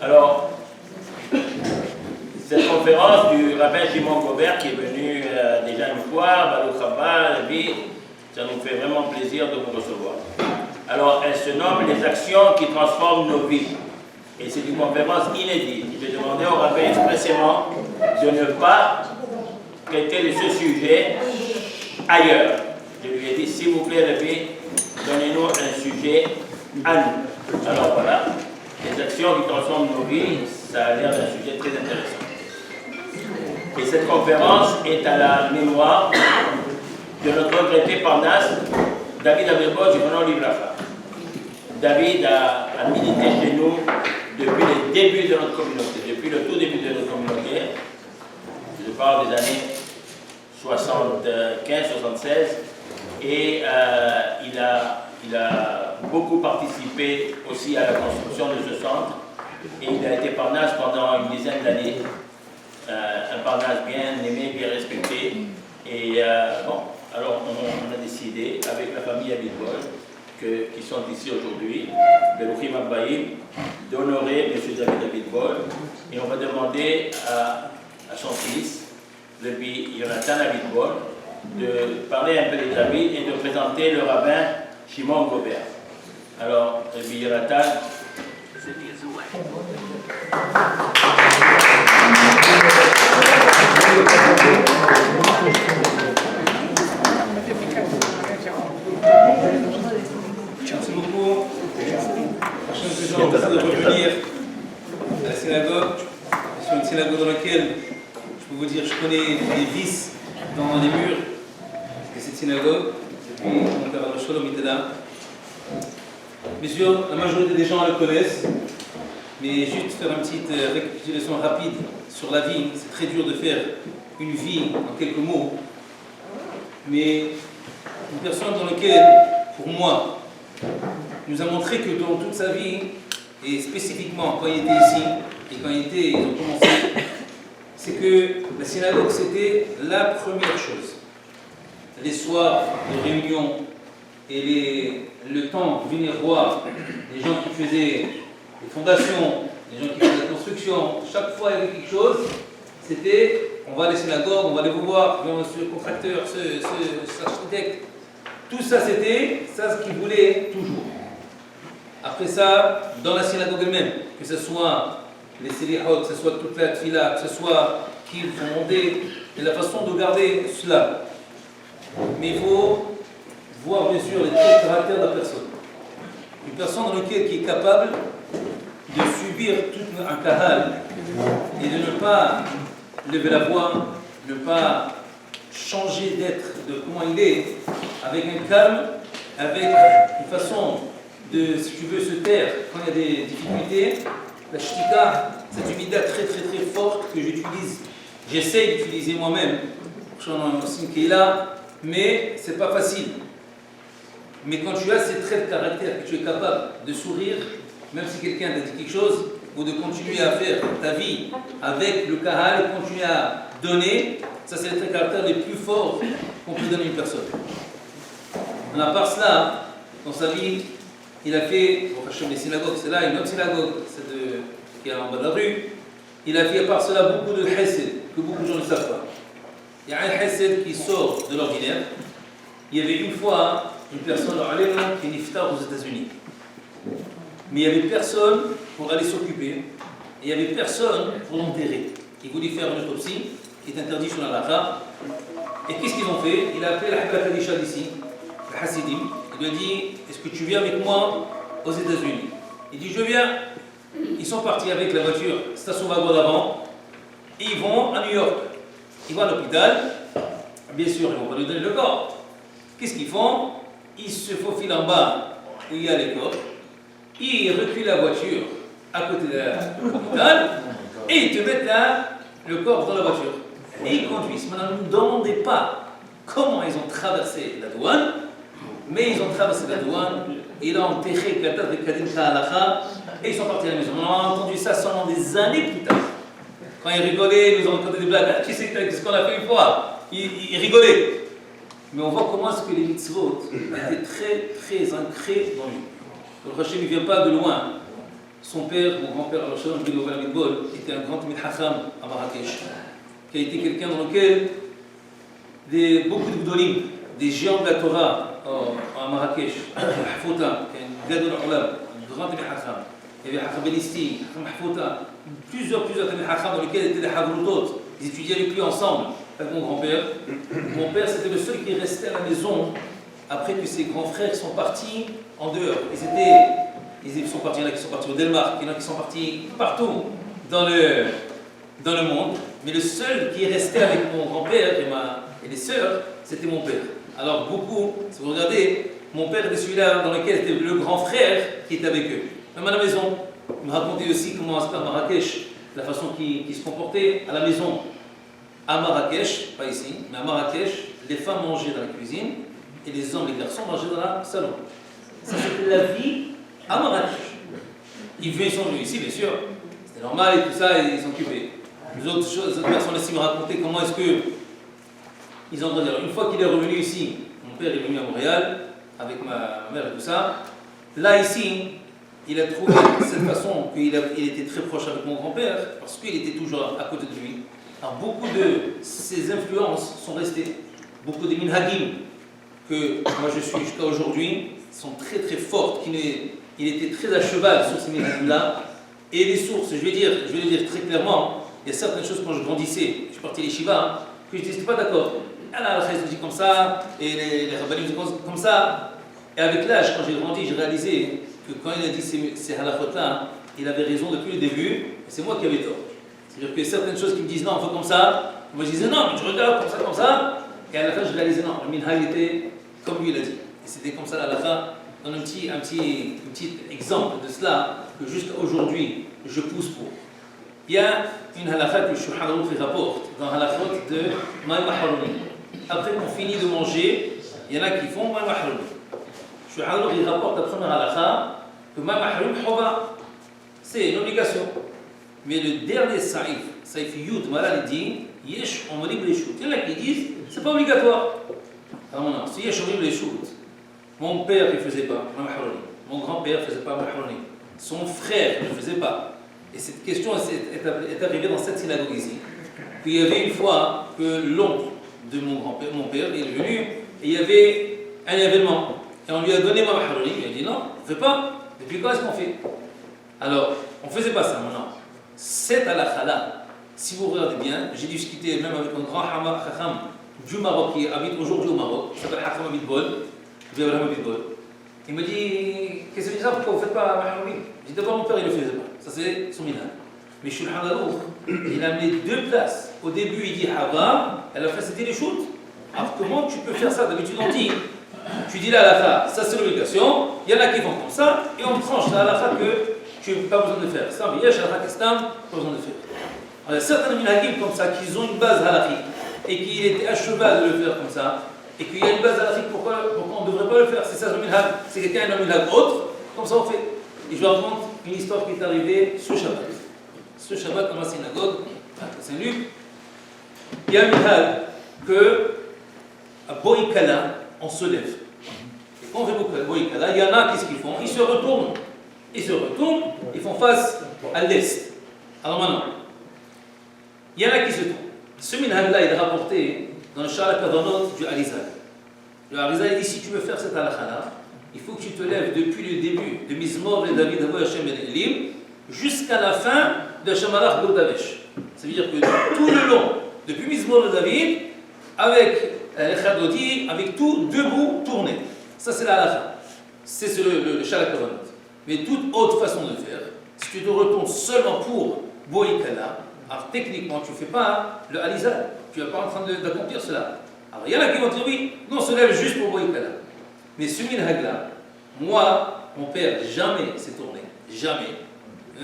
Alors, cette conférence du rabbin Shimon Gobert qui est venu déjà une fois, Baruch Haba, ça nous fait vraiment plaisir de vous recevoir. Alors, elle se nomme Les actions qui transforment nos vies. Et c'est une conférence inédite. J'ai demandé au rabbin expressément de ne pas traiter de ce sujet ailleurs. Je lui ai dit, s'il vous plaît, Rabbi, donnez-nous un sujet à nous. Alors voilà, les actions qui transforment nos vies, ça a l'air d'un sujet très intéressant. Et cette conférence est à la mémoire de notre regretté Parnasse, David Averboz du Renan Livrafa. David a milité chez nous depuis le début de notre communauté, depuis le tout début de notre communauté. Je parle des années 75-76. Et il a beaucoup participé aussi à la construction de ce centre. Et il a été Parnasse pendant une dizaine d'années. Un Parnasse bien aimé, bien respecté. Et bon, alors on a décidé, avec la famille Abitbol, qui sont ici aujourd'hui, Beruchim Abbaïm, d'honorer M. David Abitbol. Et on va demander à son fils, le Jonathan Abitbol, de parler un peu de David et de présenter le rabbin Shimon Gobert. Alors, le Jonathan, merci beaucoup. J'ai envie de revenir à la synagogue. C'est une synagogue dans laquelle, je peux vous dire, je connais les vices dans les murs de cette synagogue, depuis mon père Shalom Itala. Bien sûr, la majorité des gens le connaissent, mais juste faire une petite récapitulation rapide sur la vie. C'est très dur de faire une vie en quelques mots, mais une personne dans laquelle, pour moi, nous a montré que dans toute sa vie, et spécifiquement quand il était ici, et quand ils ont commencé, c'est que la synagogue c'était la première chose. Les soirs de réunion et le temps de venir voir les gens qui faisaient les fondations, les gens qui faisaient la construction, chaque fois il y avait quelque chose, c'était on va à la synagogue, on va aller vous voir, ce contracteur, ce architecte. Tout ça c'était ça ce qu'ils voulaient toujours. Après ça, dans la synagogue elle-même, que ce soit les sélihot, que ce soit toute la tfila, que ce soit qu'ils vont monter, et la façon de garder cela. Mais il faut voir bien sûr les traits de caractère de la personne. Une personne dans laquelle qui est capable de subir tout un kahal et de ne pas lever la voix, ne pas changer d'être de comment il est, avec un calme, avec une façon de, si tu veux, se taire quand il y a des difficultés. La shtika, c'est une idée très très très forte que j'utilise, j'essaie d'utiliser moi-même, qui est là, mais c'est pas facile. Mais quand tu as ces traits de caractère, que tu es capable de sourire, même si quelqu'un t'a dit quelque chose, ou de continuer à faire ta vie avec le kahal et continuer à donner, ça c'est les traits de caractère les plus forts qu'on peut donner à une personne. À part cela, dans sa vie, il a fait, les synagogues, c'est là, une autre synagogue, qui est en bas de la rue. Il a fait à part cela beaucoup de hesed, que beaucoup de gens ne savent pas. Il y a un hesed qui sort de l'ordinaire. Il y avait une fois une personne qui est niftar aux États-Unis. Mais il n'y avait personne pour aller s'occuper. Et il n'y avait personne pour l'enterrer. Il voulait faire une autopsie, qui est interdit sur la lacha. Et qu'est-ce qu'ils ont fait? Il a appelé la Habbat Kadisha d'ici, le Hasidim. Il lui a dit, est-ce que tu viens avec moi aux États-Unis? Il dit, je viens. Ils sont partis avec la voiture, station wagon d'avant, et ils vont à New York. Ils vont à l'hôpital, bien sûr, ils vont pas lui donner le corps. Qu'est-ce qu'ils font? Ils se faufilent en bas où il y a les corps, ils reculent la voiture à côté de l'hôpital, et ils te mettent là, le corps dans la voiture. Et ils conduisent. Maintenant, ne nous demandez pas comment ils ont traversé la douane, mais ils ont traversé la douane, ils ont enterré la tête de Kadim Sha'alacha, et ils sont partis à la maison. On a entendu ça seulement des années plus tard. Quand ils rigolaient, ils ont raconté des blagues. Tu sais ce qu'on a fait une fois? Ils rigolaient. Mais on voit comment est-ce que les mitzvot étaient très très ancrés dans lui. Le Hachem ne vient pas de loin. Son père, mon grand-père, alors Shalom Bidbol, était un grand Tamid Chacham à Marrakech, qui a été quelqu'un dans lequel beaucoup de Gdolim, des géants de la Torah à Marrakech, Hafouta, qui est un Gadol Olam, un grand Tamid Chacham. Il y avait Hacham Benisti, Hacham Hafouta, plusieurs Tamid Chacham dans lesquels étaient des Havrutot. Ils étudiaient avec lui ensemble, avec mon grand-père. Mon père, c'était le seul qui restait à la maison après que ses grands frères sont partis en dehors. Ils sont partis, il y en a qui sont partis au Danemark, il y en a qui sont partis partout dans le monde. Mais le seul qui est resté avec mon grand-père et les sœurs, c'était mon père. Alors beaucoup, si vous regardez, mon père était celui-là dans lequel était le grand frère qui était avec eux. Même à la maison, il me racontait aussi comment c'était à Marrakech, la façon qu'il se comportait à la maison. À Marrakech, pas ici, mais à Marrakech, les femmes mangeaient dans la cuisine et les hommes, les garçons mangeaient dans le salon. Ça, c'était la vie à Marrakech. Ils sont venus ici, bien sûr. C'était normal et tout ça, et ils s'occupaient. Les autres personnes ici me racontaient comment est-ce que ils ont grandi. Alors, une fois qu'il est revenu ici, mon père est venu à Montréal avec ma mère et tout ça. Là, ici, il a trouvé cette façon qu'il était très proche avec mon grand-père parce qu'il était toujours à côté de lui. Alors, beaucoup de ces influences sont restées. Beaucoup de minhagim que moi je suis jusqu'à aujourd'hui sont très très fortes. Il était très à cheval sur ces minhagim-là. Et les sources, je vais le dire très clairement, il y a certaines choses quand je grandissais, je suis parti à l'Yeshiva, que je n'étais pas d'accord. Allah al dit comme ça, et les rabbinim disent comme ça. Et avec l'âge, quand j'ai grandi, j'ai réalisé que quand il a dit ces halachot-là, il avait raison depuis le début, et c'est moi qui avais tort. C'est-à-dire qu'il y a certaines choses qui me disent non, on fait comme ça, moi je disais non, mais tu regardes comme ça, et à la fin je réalisais non, le minhag était comme lui il a dit. Et c'était comme ça la fin. Donne un petit exemple de cela que jusqu'à aujourd'hui je pousse pour. Il y a une halakha que le Shulchan Aruch rapporte dans la halachot de Maïm Maharouni. Après qu'on finit de manger, il y en a qui font Maïm Maharouni. Le Shulchan Aruch rapporte la première halakha que Maïm Maharouni Hova, c'est une obligation. Mais le dernier Saïf Yud Malal dit Yesh Omrib les shoot. Il y en a qui disent c'est pas obligatoire. Alors non, si Yesh Omrib les shoot. Mon père ne faisait pas, mon grand-père ne faisait pas, son frère ne faisait pas. Et cette question est arrivée dans cette synagogue ici. Puis il y avait une fois que l'oncle de mon père, il est venu, et il y avait un événement. Et on lui a donné ma maharoni, il a dit non, on ne fait pas. Depuis quand est-ce qu'on fait? Alors, on ne faisait pas ça maintenant. Cette halakha-là, si vous regardez bien, j'ai discuté même avec un grand Hacham du Maroc qui habite aujourd'hui au Maroc, il s'appelle Hacham Bidbol. Il me dit, qu'est-ce que c'est ça, pourquoi vous ne faites pas Maharouni? J'ai dit d'abord mon père il ne le faisait pas, ça c'est son minhag. Mais Shulchan Aruch, il a mis deux places. Au début il dit Haram, et à la fin c'était les shoots. Alors comment tu peux faire ça? D'habitude on dit, tu dis la halakha, ça c'est l'obligation, il y en a qui font comme ça, et on tranche la halakha que tu n'as pas besoin de faire. Ça, mais il y a halakha kestam, pas besoin de faire. Alors, il y a certains minhagim comme ça qui ont une base halakhique, et qui étaient à cheval de le faire comme ça. Et qu'il y a une base halakhique, pourquoi on ne devrait pas le faire? C'est ça le minhag. C'est quelqu'un a un minhag autre, comme ça on fait. Et je vous raconte une histoire qui est arrivée ce Shabbat. Ce Shabbat, dans la synagogue, à Saint-Luc, il y a un minhag que, à Boïkala, on se lève. Et quand on fait Boïkala, il y en a, qu'est-ce qu'ils font? Ils se retournent, ils font face à l'est. Alors maintenant, il y en a qui se tournent. Ce minhag-là, il est rapporté dans le Shara Kavanot du Arizal. Le Arizal dit si tu veux faire cette halakha-là, il faut que tu te lèves depuis le début de Mizmor et David Avo Hashem Ben Elim jusqu'à la fin de Hashem Alach Godavesh. Ça veut dire que tout le long, depuis Mizmor et David, avec les Chadodi, avec tout debout tourné. Ça c'est la halakha. C'est le Shara Kavanot. Mais toute autre façon de faire, si tu te retournes seulement pour Boïkala, alors techniquement tu ne fais pas le Arizal. Tu n'es pas en train d'accomplir cela. Alors il y en a qui vont dire oui, nous on se lève juste pour Boïkala. Mais ce minhag-là, moi, mon père, jamais s'est tourné. Jamais.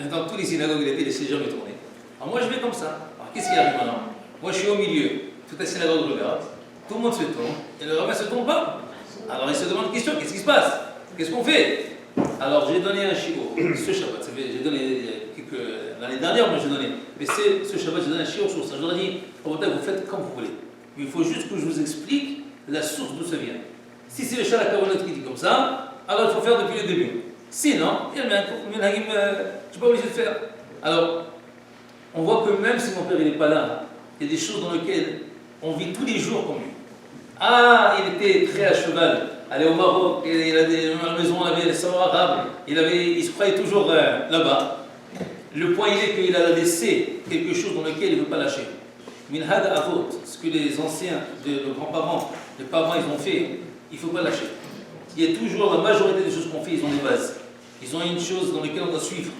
Dans tous les synagogues, il ne s'est jamais tourné. Alors moi je vais comme ça. Alors qu'est-ce qui arrive maintenant? Moi je suis au milieu, toute la synagogue regarde, tout le monde se tourne, et le rabbin ne se tourne pas. Alors il se demande une question, qu'est-ce qui se passe? Qu'est-ce qu'on fait? Alors j'ai donné un shiur, ce Shabbat, j'ai donné l'année dernière, moi j'ai donné, mais ce Shabbat j'ai donné un shiur sur ça. Je leur ai dit, vous faites comme vous voulez. Mais il faut juste que je vous explique la source d'où ça vient. Si c'est le Shara Kavanot qui dit comme ça, alors il faut faire depuis le début. Sinon, il y a un minhagim, je ne suis pas obligé de faire. Alors, on voit que même si mon père n'est pas là, il y a des choses dans lesquelles on vit tous les jours comme lui. Ah, il était très à cheval. Allez au Maroc, il a à la maison, il avait les salons arabes, il se croyait toujours là-bas. Le point il est qu'il a laissé quelque chose dans lequel il ne veut pas lâcher. Minhad Avot, ce que les anciens, nos grands-parents, les parents, ils ont fait, il ne faut pas lâcher. Il y a toujours, la majorité des choses qu'on fait, ils ont des bases. Ils ont une chose dans laquelle on doit suivre.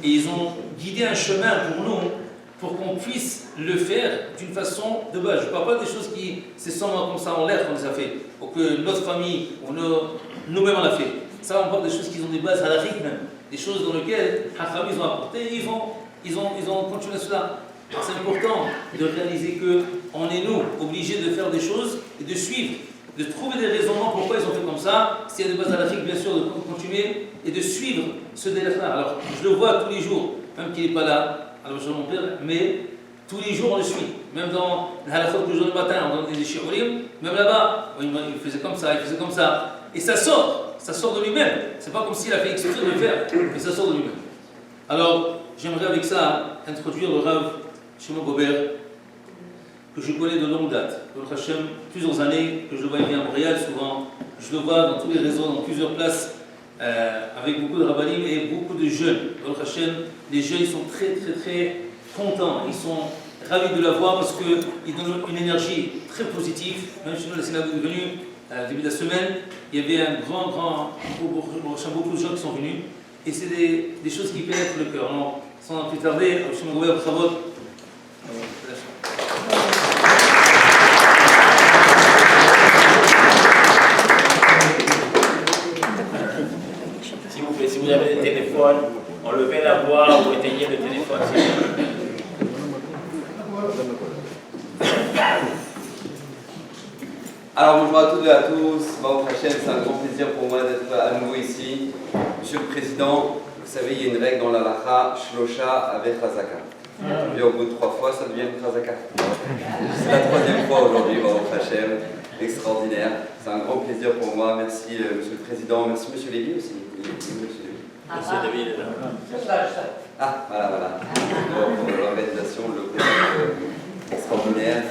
Et ils ont guidé un chemin pour nous, pour qu'on puisse le faire d'une façon de base. Je ne parle pas des choses qui, c'est seulement comme ça en l'air qu'on les a fait, ou que notre famille, ou nous-mêmes on l'a fait. Ça, on parle des choses qui ont des bases halakhiques même, des choses dans lesquelles Hacham ils ont apporté, ils ont continué cela. C'est important de réaliser qu'on est nous obligés de faire des choses et de suivre, de trouver des raisonnements pourquoi ils ont fait comme ça. S'il y a des bases halakhiques, bien sûr, de continuer et de suivre ce délai-là. Alors, je le vois tous les jours, même qu'il n'est pas là. Alors je mon père, mais tous les jours on le suit. Même dans le halakha que le jour du matin, on donne des shiurim, même là-bas, il faisait comme ça, il faisait comme ça. Et ça sort de lui-même. C'est pas comme s'il a fait exprès de le faire, mais ça sort de lui-même. Alors, j'aimerais avec ça introduire le Rav Shimon Gobert, que je connais de longue date. Le Hashem, plusieurs années, que je le vois bien à Montréal souvent. Je le vois dans tous les réseaux, dans plusieurs places. Avec beaucoup de rabbanim et beaucoup de jeunes. Baruch Hashem, les jeunes ils sont très très très contents, ils sont ravis de la voir parce qu'ils donnent une énergie très positive. Même chez nous, la synagogue est venue début de la semaine, il y avait beaucoup de gens qui sont venus et c'est des choses qui pénètrent le cœur. Alors, sans plus tarder, je me remercie pour votre Si vous avez des téléphones, enlevez la voix ou éteignez le téléphone. Alors bonjour à toutes et à tous, Baruch Hashem, c'est un grand plaisir pour moi d'être à nouveau ici. Monsieur le Président, vous savez, il y a une règle dans la Lacha, Shlosha avec Chazaka. Et au bout de 3 fois, ça devient une Chazaka. C'est la 3e fois aujourd'hui, Baruch Hashem, extraordinaire. C'est un grand plaisir pour moi. Merci Monsieur le Président, merci Monsieur Lévy aussi. Monsieur Lévy, il est là. Ah, voilà. Pour l'organisation, le projet extraordinaire.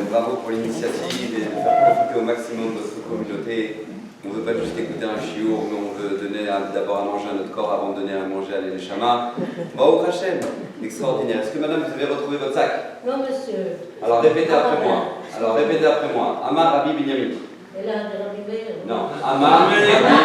Bravo pour l'initiative et de faire profiter au maximum de notre communauté. On ne veut pas juste écouter un chiour, mais on veut donner d'abord à manger à notre corps avant de donner à manger à l'Eleshama. Baruch Hashem, extraordinaire. Est-ce que madame, vous avez retrouvé votre sac? Non, monsieur. Alors répétez après moi. Amar Rabbi Binyamin. Et là, Rabbi Meir. Non, Amar Binyamin.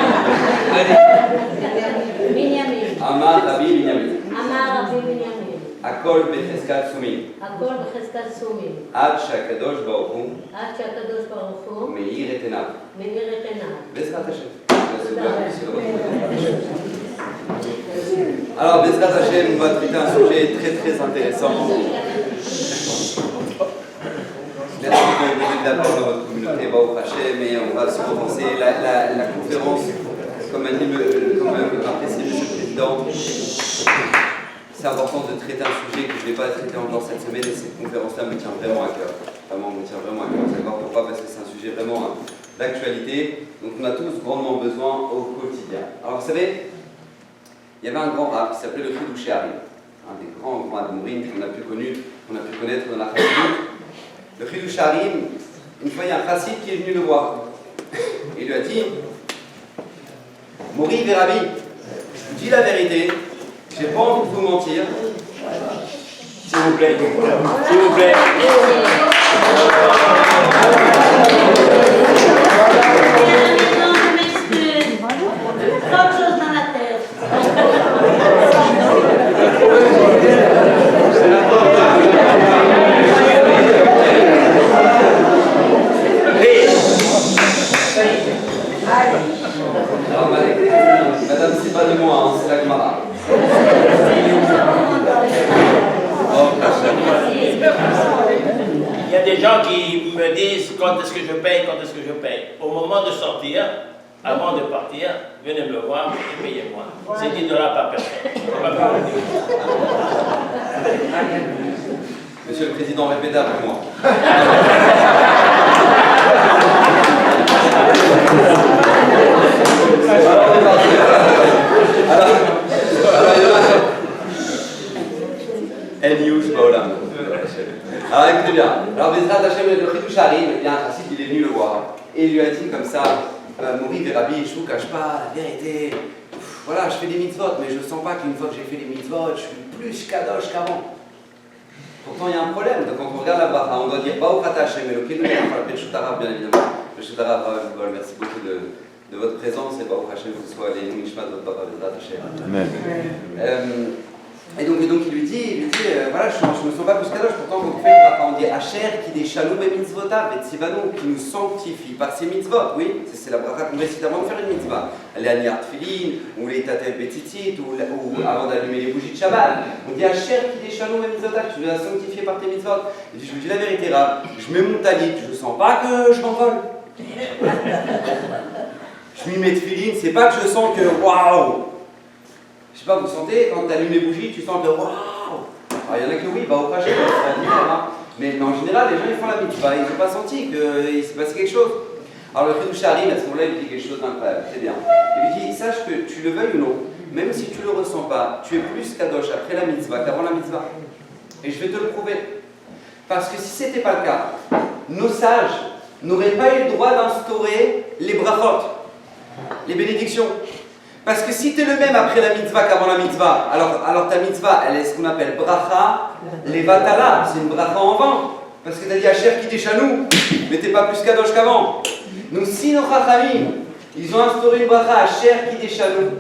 Amar Rabbi Binyamin. Amar Rabbi Binyamin. Akol Becheskat Sumim. הכל בחזקת סומים. עד שהקדוש ברוך הוא עד שהקדוש ברוך הוא מאיר את עיניו. מאיר את עיניו. Bezrat Hashem. Alors, Bezrat Hashem, on va traiter un sujet très très intéressant. Merci de donner de la parole à votre communauté, Baruch Hashem, et on va se commencer la conférence, comme apprécié Monsieur le Président. C'est important de traiter un sujet que je n'ai pas traité encore cette semaine et cette conférence-là me tient vraiment à cœur. Vraiment, me tient vraiment à cœur. Vous savez pourquoi? Parce que c'est un sujet vraiment d'actualité. Donc on a tous grandement besoin au quotidien. Alors vous savez, il y avait un grand rab qui s'appelait le Chidouché Harim, un des grands admorim qu'on a pu connaître dans la Chassidut. Le Chidouché Harim, une fois il y a un chassid qui est venu le voir. Et il lui a dit, Mori Verabi, je vous dis la vérité. J'ai pas envie de vous mentir. S'il vous plaît. S'il vous plaît. Non, je m'excuse. Trop de choses dans la tête. Alors, madame, c'est pas de moi, hein, c'est la Gemara. Il y a des gens qui me disent quand est-ce que je paye. Au moment de sortir, avant de partir, venez me voir et payez-moi. C'est $10 par personne. Monsieur le Président, répétez après moi. Alors, c'est parti. le Chiddush Harim, il y a un chassid, il est venu le voir. Et il lui a dit comme ça, Mori Rabbi, je vous cache pas, la vérité, voilà, je fais des mitzvot, mais je sens pas qu'une fois que j'ai fait les mitzvot, je suis plus kadosh qu'avant. Pourtant, il y a un problème. Donc, quand on regarde la bracha, on doit dire Baruch Ata Hashem Elokeinu, Birshut Harav, bien évidemment. Birshut Harav, merci beaucoup de votre présence et Baruch Hashem, que ce soit les Nishmat de votre papa, Bezrat Hashem. Amen. Et donc il lui dit voilà, je me sens pas plus kadosh, pourtant quand on fait une bracha, on dit Asher qui des shalom et mitzvotav, et tzivanu, qui nous sanctifie par ses mitzvot. Oui, c'est la bracha qu'on récite avant de faire une mitzvah. Les aniar tfilin, ou les tatev betitit, ou avant d'allumer les bougies de Shabbat. On dit Asher qui des shalom et mitzvotav, tu nous as sanctifié par tes mitzvot. Il dit, je vous dis la vérité, Rav, je mets mon talit, je sens pas que je m'envole. Je m'y mets tfilin, c'est pas que je sens que waouh. Je sais pas, vous sentez, quand tu allumes les bougies, tu sens que waouh. Alors il y en a que oui, au prochain, c'est différent, hein. Mais en général, les gens ils font la mitzvah, ils n'ont pas senti qu'il s'est passé quelque chose. Alors le Chiddush Harim, à ce moment-là, il dit quelque chose d'incroyable, c'est bien. Il lui dit, sache que tu le veuilles ou non, même si tu ne le ressens pas, tu es plus kadosh après la mitzvah qu'avant la mitzvah. Et je vais te le prouver. Parce que si ce n'était pas le cas, nos sages n'auraient pas eu le droit d'instaurer les brachot, les bénédictions. Parce que si tu es le même après la mitzvah qu'avant la mitzvah, alors ta mitzvah, elle est ce qu'on appelle bracha levatala, c'est une bracha en vain. Parce que tu as dit Asher qui t'échanou, mais tu n'es pas plus kadosh qu'avant. Donc si nos chachamim, ils ont instauré une bracha Asher qui t'échanou,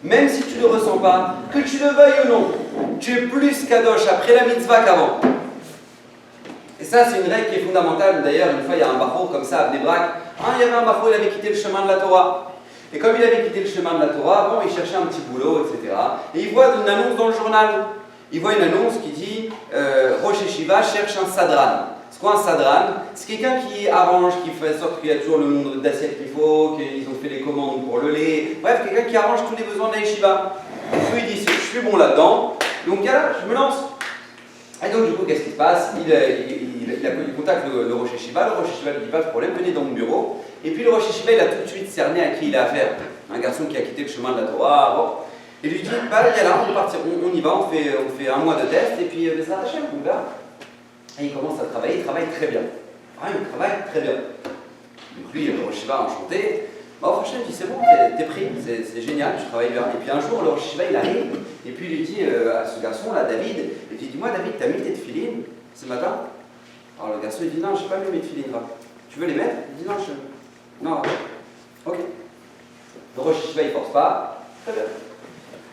même si tu ne le ressens pas, que tu le veuilles ou non, tu es plus kadosh après la mitzvah qu'avant. Et ça, c'est une règle qui est fondamentale. D'ailleurs, une fois, il y a un bachor comme ça à Bnei Brak. Il y avait un bachor, il avait quitté le chemin de la Torah. Et comme il avait quitté le chemin de la Torah, bon, il cherchait un petit boulot, etc. Et il voit une annonce dans le journal. Il voit une annonce qui dit Rosh Yeshiva cherche un sadran. C'est quoi un sadran? C'est quelqu'un qui arrange, qui fait en sorte qu'il y a toujours le nombre d'assiettes qu'il faut, qu'ils ont fait les commandes pour le lait. Bref, quelqu'un qui arrange tous les besoins de la yeshiva. Et il dit je suis bon là-dedans, donc là, je me lance. Et donc, du coup, qu'est-ce qui se passe? Il contacte le Rosh Yeshiva. Le Rosh Yeshiva lui dit pas de problème, venez dans mon bureau. Et puis le Rosh Yeshiva, il a tout de suite cerné à qui il a affaire. Un garçon qui a quitté le chemin de la Torah. Bon. Et lui dit bah, il y a là, on peut partir, on y va, on fait un mois de test, et puis ça va, on verra. Et il commence à travailler, il travaille très bien. Il travaille très bien. Donc lui, le Rosh Yeshiva, enchanté. Franchement, il dit c'est bon, t'es pris, c'est génial, tu travailles bien. Et puis un jour, le Rosh Yeshiva, il arrive, et puis il lui dit à ce garçon, là, David, et puis dis-moi, David, t'as mis tes tefilines ce matin? Alors le garçon, il dit non, je n'ai pas mis mes tefilines. Tu veux les mettre? Il dit non, non, ok. Le Rosh Yeshiva, il ne force pas. Très bien.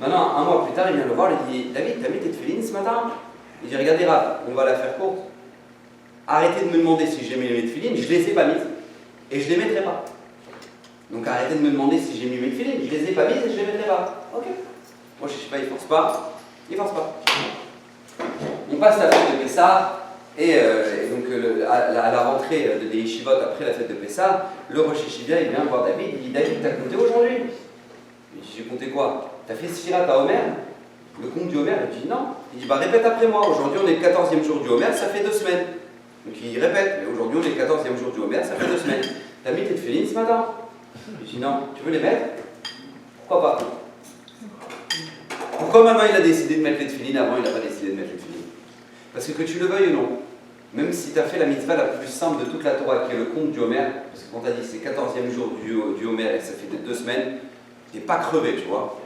Maintenant, un mois plus tard, il vient le voir, il dit David, t'as mis tes tefilines ce matin? Il dit regardez, Rav, on va la faire courte. Arrêtez de me demander si j'ai mis mes tefilines, je ne les ai pas mises. Et je ne les mettrai pas. Donc arrêtez de me demander si j'ai mis mes tefilines, je ne les ai pas mises et je ne les mettrai pas. Ok. Rosh Yeshiva, il ne force pas. Il ne force pas. On passe la fête de Pessah. Et donc à la rentrée des yeshivot après la fête de Pessah, le Rosh Yeshiva il vient voir David, il dit David, t'as compté aujourd'hui? Il dit j'ai compté quoi? T'as fait Sfirat à Omer? Le compte du Omer? Il dit non. Il dit bah répète après moi, aujourd'hui on est le 14e jour du Omer, ça fait 2 semaines. Donc il répète, mais aujourd'hui on est le 14e jour du Omer, ça fait 2 semaines. T'as mis tes tefilines ce matin? Il dit non. Tu veux les mettre? Pourquoi pas? Pourquoi maintenant il a décidé de mettre les tefilines, avant il n'a pas décidé de mettre les tefilines? Parce que tu le veuilles ou non, même si tu as fait la mitzvah la plus simple de toute la Torah, qui est le compte du Homer, parce que quand tu as dit c'est le 14e jour du Homer et ça fait 2 semaines, tu n'es pas crevé, tu vois.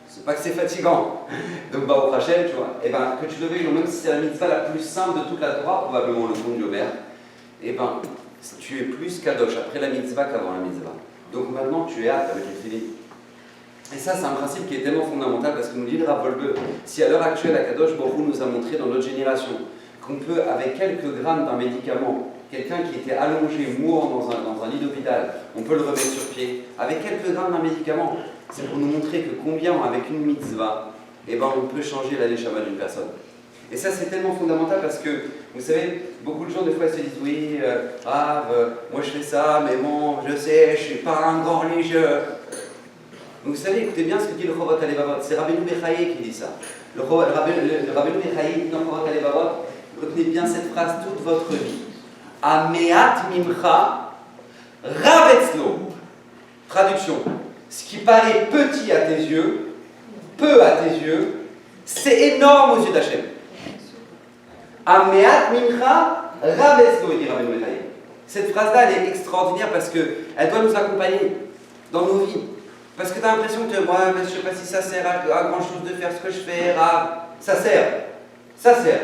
C'est pas que c'est fatigant. Donc, au Hashem, tu vois, et ben, que tu le veuilles ou non, même si c'est la mitzvah la plus simple de toute la Torah, probablement le compte du Homer, et ben, tu es plus kadosh après la mitzvah qu'avant la mitzvah. Donc maintenant, tu es apte avec les tefilines. Et ça, c'est un principe qui est tellement fondamental parce que nous dit le Rav Wolbe, si à l'heure actuelle, Akadosh Baruch Hu nous a montré dans notre génération qu'on peut, avec quelques grammes d'un médicament, quelqu'un qui était allongé, mourant dans un lit d'hôpital, on peut le remettre sur pied, avec quelques grammes d'un médicament, c'est pour nous montrer que combien, avec une mitzvah, eh ben, on peut changer la neshama d'une personne. Et ça, c'est tellement fondamental parce que, vous savez, beaucoup de gens, des fois, se disent oui, moi je fais ça, mais bon, je sais, je ne suis pas un grand religieux. Donc vous savez, écoutez bien ce que dit le Chovat HaLevavot, c'est Rabbeinu Bechaye qui dit ça. Le Rabbeinu Bechaye dit dans le Chovat HaLevavot, retenez bien cette phrase toute votre vie. Ameat mimcha ravetzlo. Traduction, ce qui paraît petit à tes yeux, peu à tes yeux, c'est énorme aux yeux d'Hachem. Ameat mimcha Rabesco, dit Rabbeinu Bechaye. Cette phrase-là, elle est extraordinaire parce qu'elle doit nous accompagner dans nos vies. Parce que tu as l'impression que, moi, je ne sais pas si ça sert à grand-chose de faire ce que je fais, ça sert. Ça sert.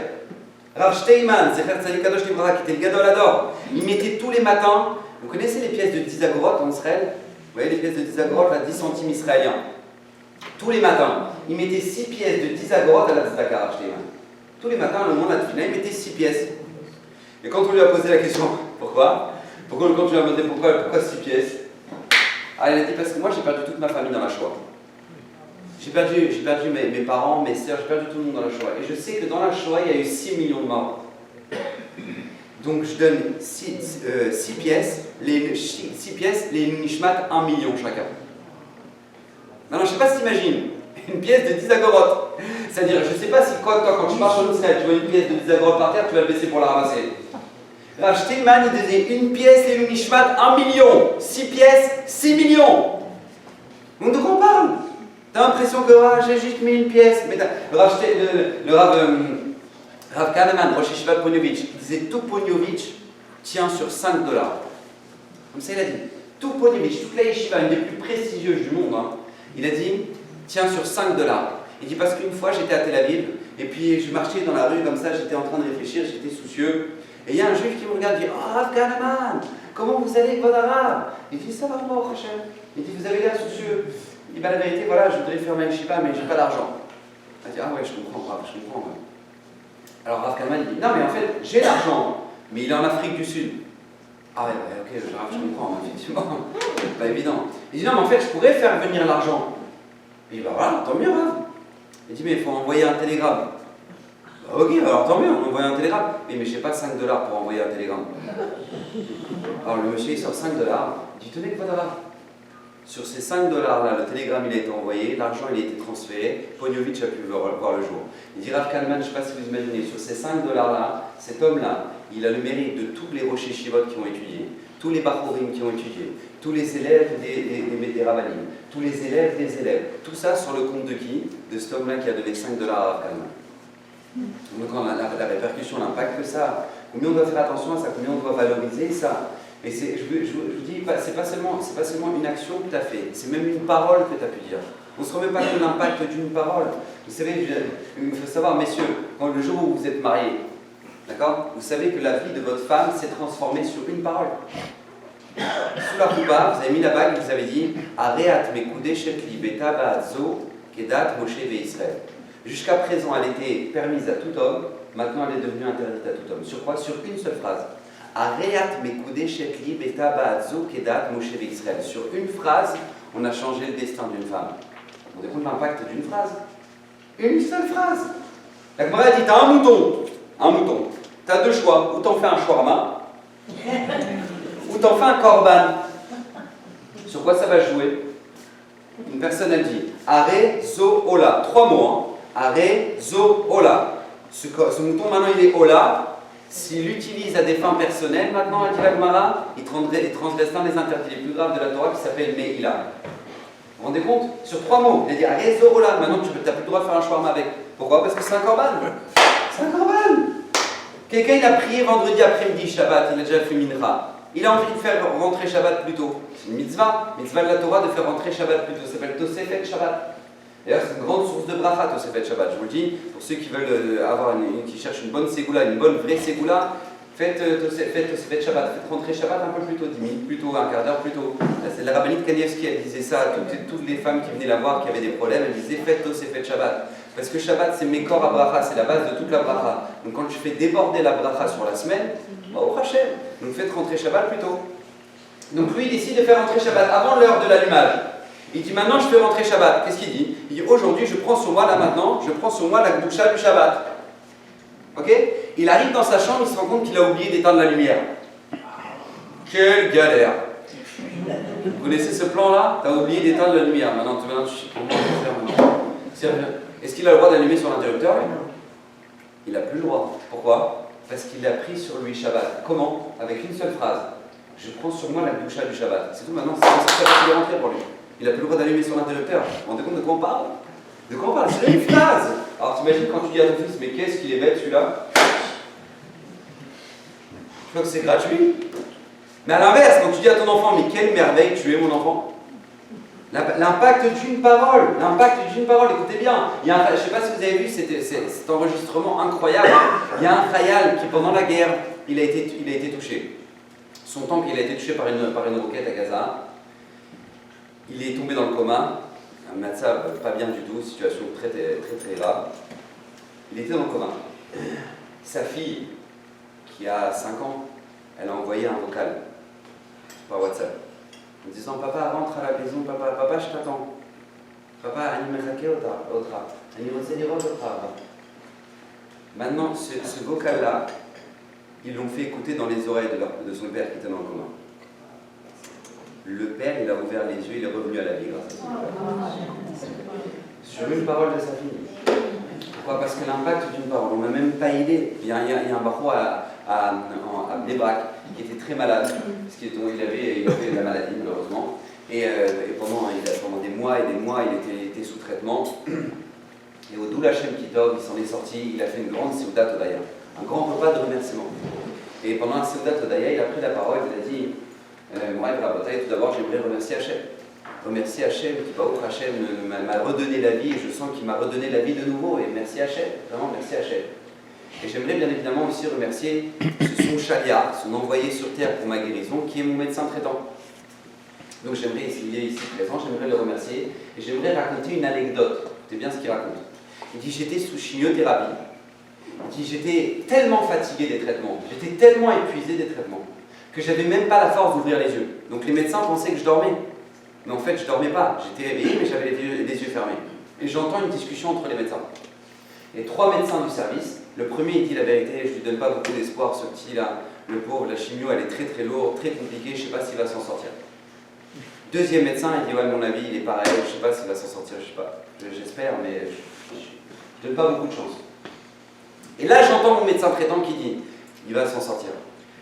Rav Steinman, Zecher Tzadik Kadosh Libraha, qui était le Gadol Hador, il mettait tous les matins, vous connaissez les pièces de 10 agorot en Israël? Vous voyez les pièces de 10 agorot, là, 10 centimes israéliens. Tous les matins, il mettait 6 pièces de 10 agorot à la tzedaka, Rav Steinman. Tous les matins, le moment de la tefila, il mettait 6 pièces. Et quand on lui a posé la question, pourquoi? Quand on lui a demandé pourquoi 6 pièces? Ah, il a dit parce que moi j'ai perdu toute ma famille dans la Shoah. J'ai perdu mes parents, mes sœurs, j'ai perdu tout le monde dans la Shoah. Et je sais que dans la Shoah, il y a eu 6 millions de morts. Donc je donne 6 pièces, les nishmat, 1 million chacun. Maintenant, je ne sais pas si t'imagines, une pièce de 10 agorot. C'est-à-dire, je ne sais pas si toi, quand tu marches en Israël, tu vois une pièce de 10 agorot par terre, tu vas le baisser pour la ramasser. Rav Steinman, il disait une pièce, les nishmat, 1 million. 6 pièces, 6 millions. Donc de quoi on parle? T'as l'impression que j'ai juste mis une pièce. Mais le Rav Kahneman, Rosh Yeshiva de Poniovitch, il disait tout Poniovitch tient sur 5 $. Comme ça il a dit. Tout Poniovitch, toute la yeshiva, une des plus prestigieuses du monde, hein, il a dit tient sur 5 $. Il dit parce qu'une fois j'étais à Tel Aviv, et puis je marchais dans la rue comme ça, j'étais en train de réfléchir, j'étais soucieux. Et il y a un juif qui me regarde et dit oh Rav Kahneman, comment vous allez, votre arabe? Il dit ça va, mon Hachem. Il dit vous avez l'air soucieux. Il dit bah, la vérité, voilà, je voudrais faire ma yeshiva, mais j'ai pas d'argent. Il dit ah ouais, je comprends, Rav, je comprends. Ouais. Alors Rav Kahneman dit non, mais en fait, j'ai l'argent, mais il est en Afrique du Sud. Ah ouais, ok, Rav, je comprends, effectivement. C'est pas évident. Il dit non, mais en fait, je pourrais faire venir l'argent. Il dit bah voilà, tant mieux, Rav. Il dit mais il faut envoyer un télégramme. Bah, ok, alors tant mieux, on envoie un télégramme. Mais je n'ai pas 5 $ pour envoyer un télégramme. Alors le monsieur il sort 5 $, il dit tenez, voilà. Sur ces 5 $ là, le télégramme il a été envoyé, l'argent il a été transféré, Poniovitch a pu voir le jour. Il dit Rav Kahneman, je ne sais pas si vous imaginez, sur ces 5 $ là, cet homme là, il a le mérite de tous les Rosh Yeshivot qui ont étudié, tous les Bachorim qui ont étudié, tous les élèves des Rabbanim, tous les élèves des élèves, tout ça sur le compte de qui? De cet homme là qui a donné 5 $ à Rav Kahneman. Donc la répercussion, l'impact que ça a, combien on doit faire attention à ça, combien on doit valoriser ça. Et je vous dis, c'est pas seulement une action que tu as fait, c'est même une parole que tu as pu dire. On ne se remet pas que l'impact d'une parole. Vous savez, il faut savoir, messieurs, quand le jour où vous êtes mariés, d'accord, vous savez que la vie de votre femme s'est transformée sur une parole. Sous la rouba, vous avez mis la bague et vous avez dit Areat mekudeh shekli beta ba'azo kedat Moshe ve'Israël. Jusqu'à présent, elle était permise à tout homme, maintenant elle est devenue interdite à tout homme. Sur quoi? Sur une seule phrase. Areat mekudeh shekli beta ba'azo kedat Moshe ve'Israël. Sur une phrase, on a changé le destin d'une femme. On découvre l'impact d'une phrase. Une seule phrase. La Gemara dit t'as un mouton. T'as deux choix. Ou t'en fais un shawarma, ou t'en fais un korban. Sur quoi ça va jouer? Une personne a dit Are zo ola. 3 mots. Hein. Are zo ola. Ce mouton maintenant il est ola. S'il l'utilise à des fins personnelles, maintenant a dit la Gemara, il transgresse l'un des interdits les plus graves de la Torah qui s'appelle Me'ila. Vous vous rendez compte? Sur 3 mots, il a dit Are zo ola. Maintenant tu n'as plus le droit de faire un shawarma avec. Pourquoi? Parce que c'est un korban. C'est un korban. Quelqu'un il a prié vendredi après-midi Shabbat, il a déjà fait mincha. Il a envie de faire rentrer Shabbat plus tôt. C'est une mitzvah de la Torah de faire rentrer Shabbat plus tôt. Ça s'appelle Tosefet Shabbat. D'ailleurs, c'est une grande source de bracha, Tosefet Shabbat. Je vous le dis, pour ceux qui veulent qui cherchent une bonne ségoula, une bonne vraie ségoula, faites Tosefet Shabbat, faites rentrer Shabbat un peu plus tôt, 10 minutes plus tôt, un quart d'heure plus tôt. C'est la rabbinite Kanievski, elle disait ça à toutes les femmes qui venaient la voir, qui avaient des problèmes, elle disait faites Tosefet Shabbat. Parce que Shabbat, c'est Mekor à bracha, c'est la base de toute la bracha. Donc quand tu fais déborder la bracha sur la semaine, au Hachem, donc faites rentrer Shabbat plus tôt. Donc lui, il décide de faire rentrer Shabbat avant l'heure de l'allumage. Il dit maintenant, je fais rentrer Shabbat. Qu'est-ce qu'il dit? Il dit aujourd'hui, je prends sur moi, là maintenant, je prends sur moi la Gdusha du Shabbat. Ok? Il arrive dans sa chambre, il se rend compte qu'il a oublié d'éteindre la lumière. Quelle galère! Vous connaissez ce plan-là? Tu as oublié d'éteindre la lumière. Maintenant, tu sais comment faire maintenant. Est-ce qu'il a le droit d'allumer sur l'interrupteur? Il n'a plus le droit. Pourquoi? Parce qu'il a pris sur lui Shabbat. Comment? Avec une seule phrase. Je prends sur moi la Gdusha du Shabbat. C'est tout, maintenant, c'est ça qui est rentré pour lui. Il n'a plus le droit d'allumer sur l'interrupteur. Vous vous rendez compte de quoi on parle? De quoi on parle? C'est une phrase. Alors t'imagines quand tu dis à ton fils, mais qu'est-ce qu'il est bête celui-là? Je crois que c'est gratuit. Mais à l'inverse, quand tu dis à ton enfant, mais quelle merveille, tu es mon enfant. L'impact d'une parole, écoutez bien. Je ne sais pas si vous avez vu cet enregistrement incroyable. Il y a un khayal qui, pendant la guerre, il a été touché. Son tank, il a été touché par une roquette à Gaza. Il est tombé dans le coma. Un matzah pas bien du tout, situation très grave. Il était dans le coma. Sa fille, qui a 5 ans, elle a envoyé un vocal par WhatsApp en disant « Papa, rentre à la maison, papa, je t'attends. Papa, ani mechake otra, ani rotze lirot otra. » Maintenant, ce vocal-là, ils l'ont fait écouter dans les oreilles de son père qui était dans le coma. Le père, il a ouvert les yeux, il est revenu à la vie grâce à ça. Sur une parole de sa fille. Pourquoi? Parce que l'impact d'une parole, on ne m'a même pas aidé. Il y a un barreau à Bnebrak qui était très malade, parce qu'il avait la maladie malheureusement. Et pendant des mois et des mois, il était sous traitement. Et au Doul Hashem Kitov, il s'en est sorti, il a fait une grande Seudat Hodaya, un grand repas de remerciement. Et pendant la Seudat Hodaya, il a pris la parole, il a dit tout d'abord, j'aimerais remercier Hachem. Remercier Hachem, qui Hachem m'a redonné la vie, et je sens qu'il m'a redonné la vie de nouveau, et merci Hachem, vraiment merci Hachem. Et j'aimerais bien évidemment aussi remercier son chaliar, son envoyé sur terre pour ma guérison, qui est mon médecin traitant. Donc j'aimerais, s'il est ici présent, j'aimerais le remercier, et j'aimerais raconter une anecdote. Écoutez bien ce qu'il raconte. Il dit, j'étais sous chimiothérapie, il dit, j'étais tellement fatigué des traitements, j'étais tellement épuisé des traitements, que j'avais même pas la force d'ouvrir les yeux. Donc les médecins pensaient que je dormais. Mais en fait, je dormais pas. J'étais réveillé, mais j'avais les yeux fermés. Et j'entends une discussion entre les médecins. Et 3 médecins du service. Le premier, il dit la vérité, je lui donne pas beaucoup d'espoir, ce petit-là. Le pauvre, la chimio, elle est très lourde, très compliquée, je sais pas s'il va s'en sortir. Deuxième médecin, il dit, ouais, à mon avis, il est pareil, je sais pas s'il va s'en sortir, je sais pas. J'espère, mais je donne pas beaucoup de chance. Et là, j'entends mon médecin traitant qui dit, il va s'en sortir.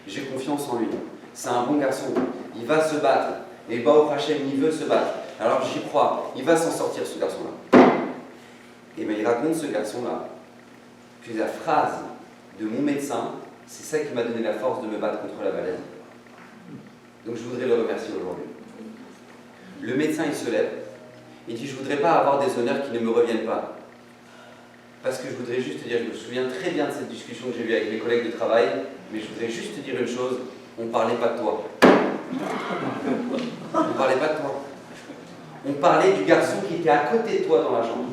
J'ai confiance en lui. C'est un bon garçon. Il va se battre. Et Baruch Hashem, il veut se battre. Alors j'y crois. Il va s'en sortir, ce garçon-là. Et bien, il raconte ce garçon-là que la phrase de mon médecin, c'est ça qui m'a donné la force de me battre contre la maladie. Donc je voudrais le remercier aujourd'hui. Le médecin, il se lève. Il dit, je ne voudrais pas avoir des honneurs qui ne me reviennent pas. Parce que je voudrais juste te dire, je me souviens très bien de cette discussion que j'ai eue avec mes collègues de travail, mais je voudrais juste te dire une chose, on ne parlait pas de toi. On ne parlait pas de toi. On parlait du garçon qui était à côté de toi dans la chambre.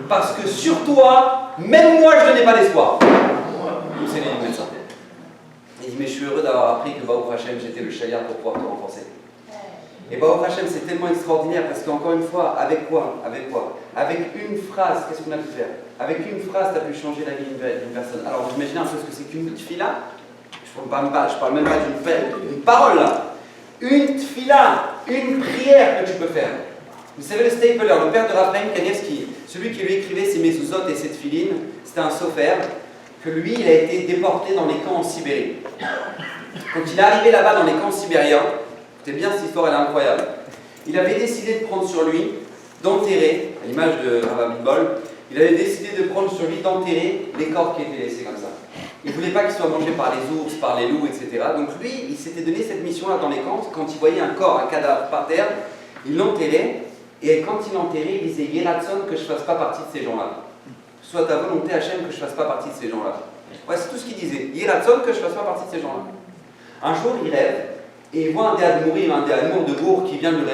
Parce que sur toi, même moi, je n'ai pas d'espoir. C'est le médecin. Il dit, mais je suis heureux d'avoir appris que Baruch Hashem, j'étais le chayar pour pouvoir te renforcer. Et Baruch Hashem, c'est tellement extraordinaire parce qu'encore une fois, avec quoi? Avec une phrase, qu'est-ce qu'on a pu faire? Avec une phrase, tu as pu changer la vie d'une personne. Alors, vous imaginez un peu ce que c'est qu'une tfila? Je ne parle même pas d'une parole là. Une tfila, une prière que tu peux faire. Vous savez, le Stapler, le père de Raphaël Kanievski, celui qui lui écrivait ses mezuzot et ses tfilines, c'était un sofer, que lui, il a été déporté dans les camps en Sibérie. Quand il est arrivé là-bas dans les camps sibériens, écoutez bien, cette histoire, elle est incroyable. Il avait décidé de prendre sur lui, d'enterrer, à l'image de Rabbi Bol, il avait décidé de prendre sur lui, d'enterrer les corps qui étaient laissés comme ça. Il ne voulait pas qu'ils soient mangés par les ours, par les loups, etc. Donc lui, il s'était donné cette mission-là dans les camps. Quand il voyait un corps, un cadavre par terre, il l'enterrait. Et quand il l'enterrait, il disait « Yeratson, que je ne fasse pas partie de ces gens-là. Soit ta volonté, Hachem, que je ne fasse pas partie de ces gens-là. » Ouais, c'est tout ce qu'il disait. « Yeratson, que je ne fasse pas partie de ces gens-là. » Un jour, il rêve, et il voit un Déadmour de Bourg qui lui vient en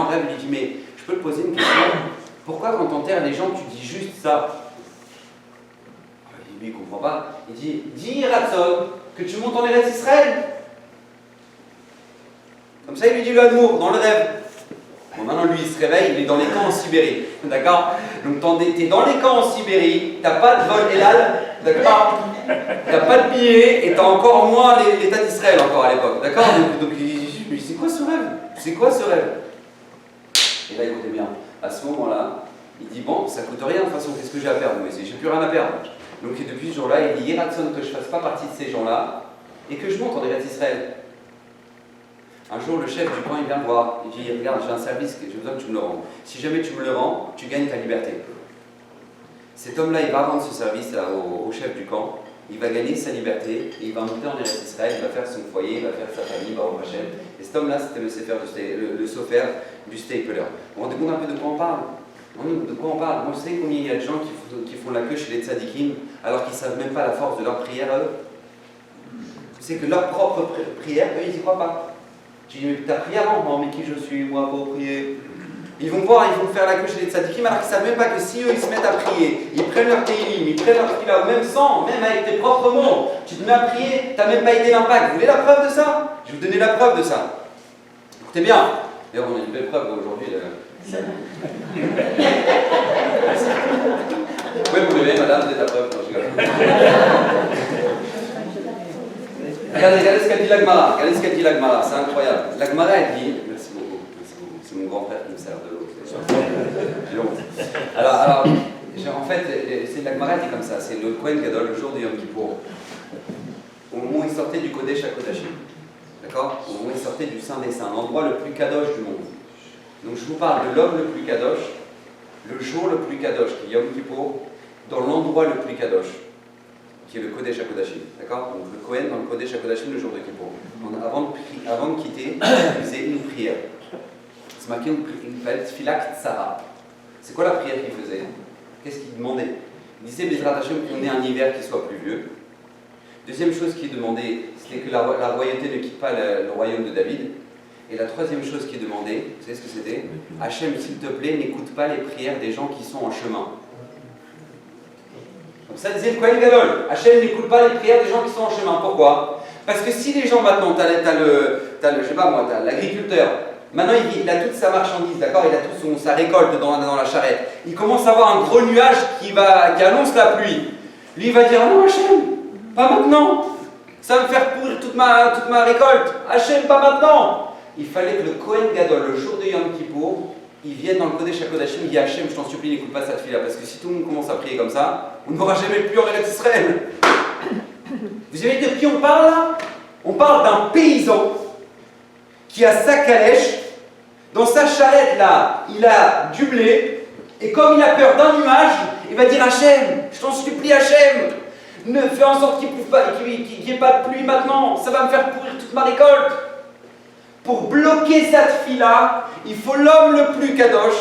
rêve, il lui dit « Mais je peux te poser une question? Pourquoi quand tu enterres les gens, tu dis juste ça ?» Lui, il ne comprend pas. Il dit « Dis, Yeratson, que tu montes en Eretz Israël. » Comme ça, il lui dit le Admour, dans le rêve. Bon, maintenant, lui, il se réveille, il est dans les camps en Sibérie. D'accord? Donc, t'es dans les camps en Sibérie, t'as pas de vol Elal, d'accord? T'as pas de billet, et t'as encore moins l'État d'Israël, encore à l'époque. D'accord? Donc, il dit, mais c'est quoi ce rêve? C'est quoi ce rêve? Et là, écoutez bien, à ce moment-là, il dit, bon, ça coûte rien, de toute façon, qu'est-ce que j'ai à perdre? Mais j'ai plus rien à perdre. Donc, depuis ce jour-là, il dit, Yeratson, que je fasse pas partie de ces gens-là, et que je monte en Eretz Israël. Un jour, le chef du camp, il vient me voir. Il dit, regarde, j'ai un service, j'ai besoin que tu me le rends. Si jamais tu me le rends, tu gagnes ta liberté. Cet homme-là, il va rendre ce service au chef du camp. il va gagner sa liberté, et il va monter en Eretz Israël, il va faire son foyer, il va faire sa famille, Baruch Hashem. Et cet homme-là, c'était le Sofer du Stapler. Vous vous rendez compte un peu de quoi on parle? De quoi on parle? Moi, je sais combien il y a de gens qui font la queue chez les tzadikim, alors qu'ils ne savent même pas la force de leur prière à eux. C'est que leur propre prière, eux, ils n'y croient pas. Je dis, mais t'as prié avant? Non, mais qui je suis, moi, pour prier? Ils vont voir, ils vont faire la queue chez les tzadikim, alors qu'ils ne savent même pas que si eux, ils se mettent à prier, ils prennent leur télim, ils prennent leur fila, ou même sans, même avec tes propres mots, tu te mets à prier, tu n'as même pas été l'impact. Vous voulez la preuve de ça? Je vais vous donner la preuve de ça. Écoutez bien. D'ailleurs, on a une belle preuve aujourd'hui. Vous pouvez vous lever, madame, vous êtes la preuve. Non, je rigole. Regardez ce qu'elle dit la Gemara. Regardez ce qu'elle dit la Gemara, c'est incroyable. La Gemara, elle dit. Merci beaucoup. C'est mon grand frère qui me sert de l'eau. J'ai honte. Alors, en fait, c'est la Gemara, elle dit comme ça. C'est le Kohen Gadol, le jour de Yom Kippour. Au moment où il sortait du Kodesh HaKodashim. D'accord? Au moment où il sortait du Saint des Saints, l'endroit le plus kadosh du monde. Donc je vous parle de l'homme le plus kadosh, le jour le plus kadosh, qui est Yom Kippour, dans l'endroit le plus kadosh, qui est le Kodesh HaKodashim. D'accord? Donc le Kohen dans le Kodesh HaKodashim le jour de Kippour. Avant de quitter, il faisait une prière. C'est marqué une Tfilat Tzara. C'est quoi la prière qu'il faisait? Qu'est-ce qu'il demandait? Il disait Bezrat Hashem qu'on ait un hiver qui soit pluvieux. Deuxième chose qu'il demandait, c'était que la royauté ne quitte pas le royaume de David. Et la troisième chose qu'il demandait, vous savez ce que c'était? Hachem, s'il te plaît, n'écoute pas les prières des gens qui sont en chemin. Comme ça disait le Kohen Gadol. Hachem n'écoute pas les prières des gens qui sont en chemin. Pourquoi? Parce que si les gens maintenant, je sais pas moi, t'as l'agriculteur, maintenant il a toute sa marchandise, d'accord? Il a toute sa récolte dans la charrette. Il commence à avoir un gros nuage qui annonce la pluie. Lui il va dire, non Hachem, pas maintenant. Ça va me faire pourrir toute ma récolte. Hachem, pas maintenant. Il fallait que le Kohen Gadol, le jour de Yom Kippour, il vienne dans le Kodesh HaKodashim, il dit Hachem, je t'en supplie, n'écoute pas cette fille-là, parce que si tout le monde commence à prier comme ça, on n'aura jamais plus en Eretz Israël. Vous savez de qui on parle là? On parle d'un paysan qui a sa calèche, dans sa charrette là, il a du blé, et comme il a peur d'un nuage, il va dire Hachem, je t'en supplie Hachem, ne fais en sorte qu'il n'y ait pas de pluie maintenant, ça va me faire pourrir toute ma récolte. Pour bloquer cette fille-là, il faut l'homme le plus kadosh,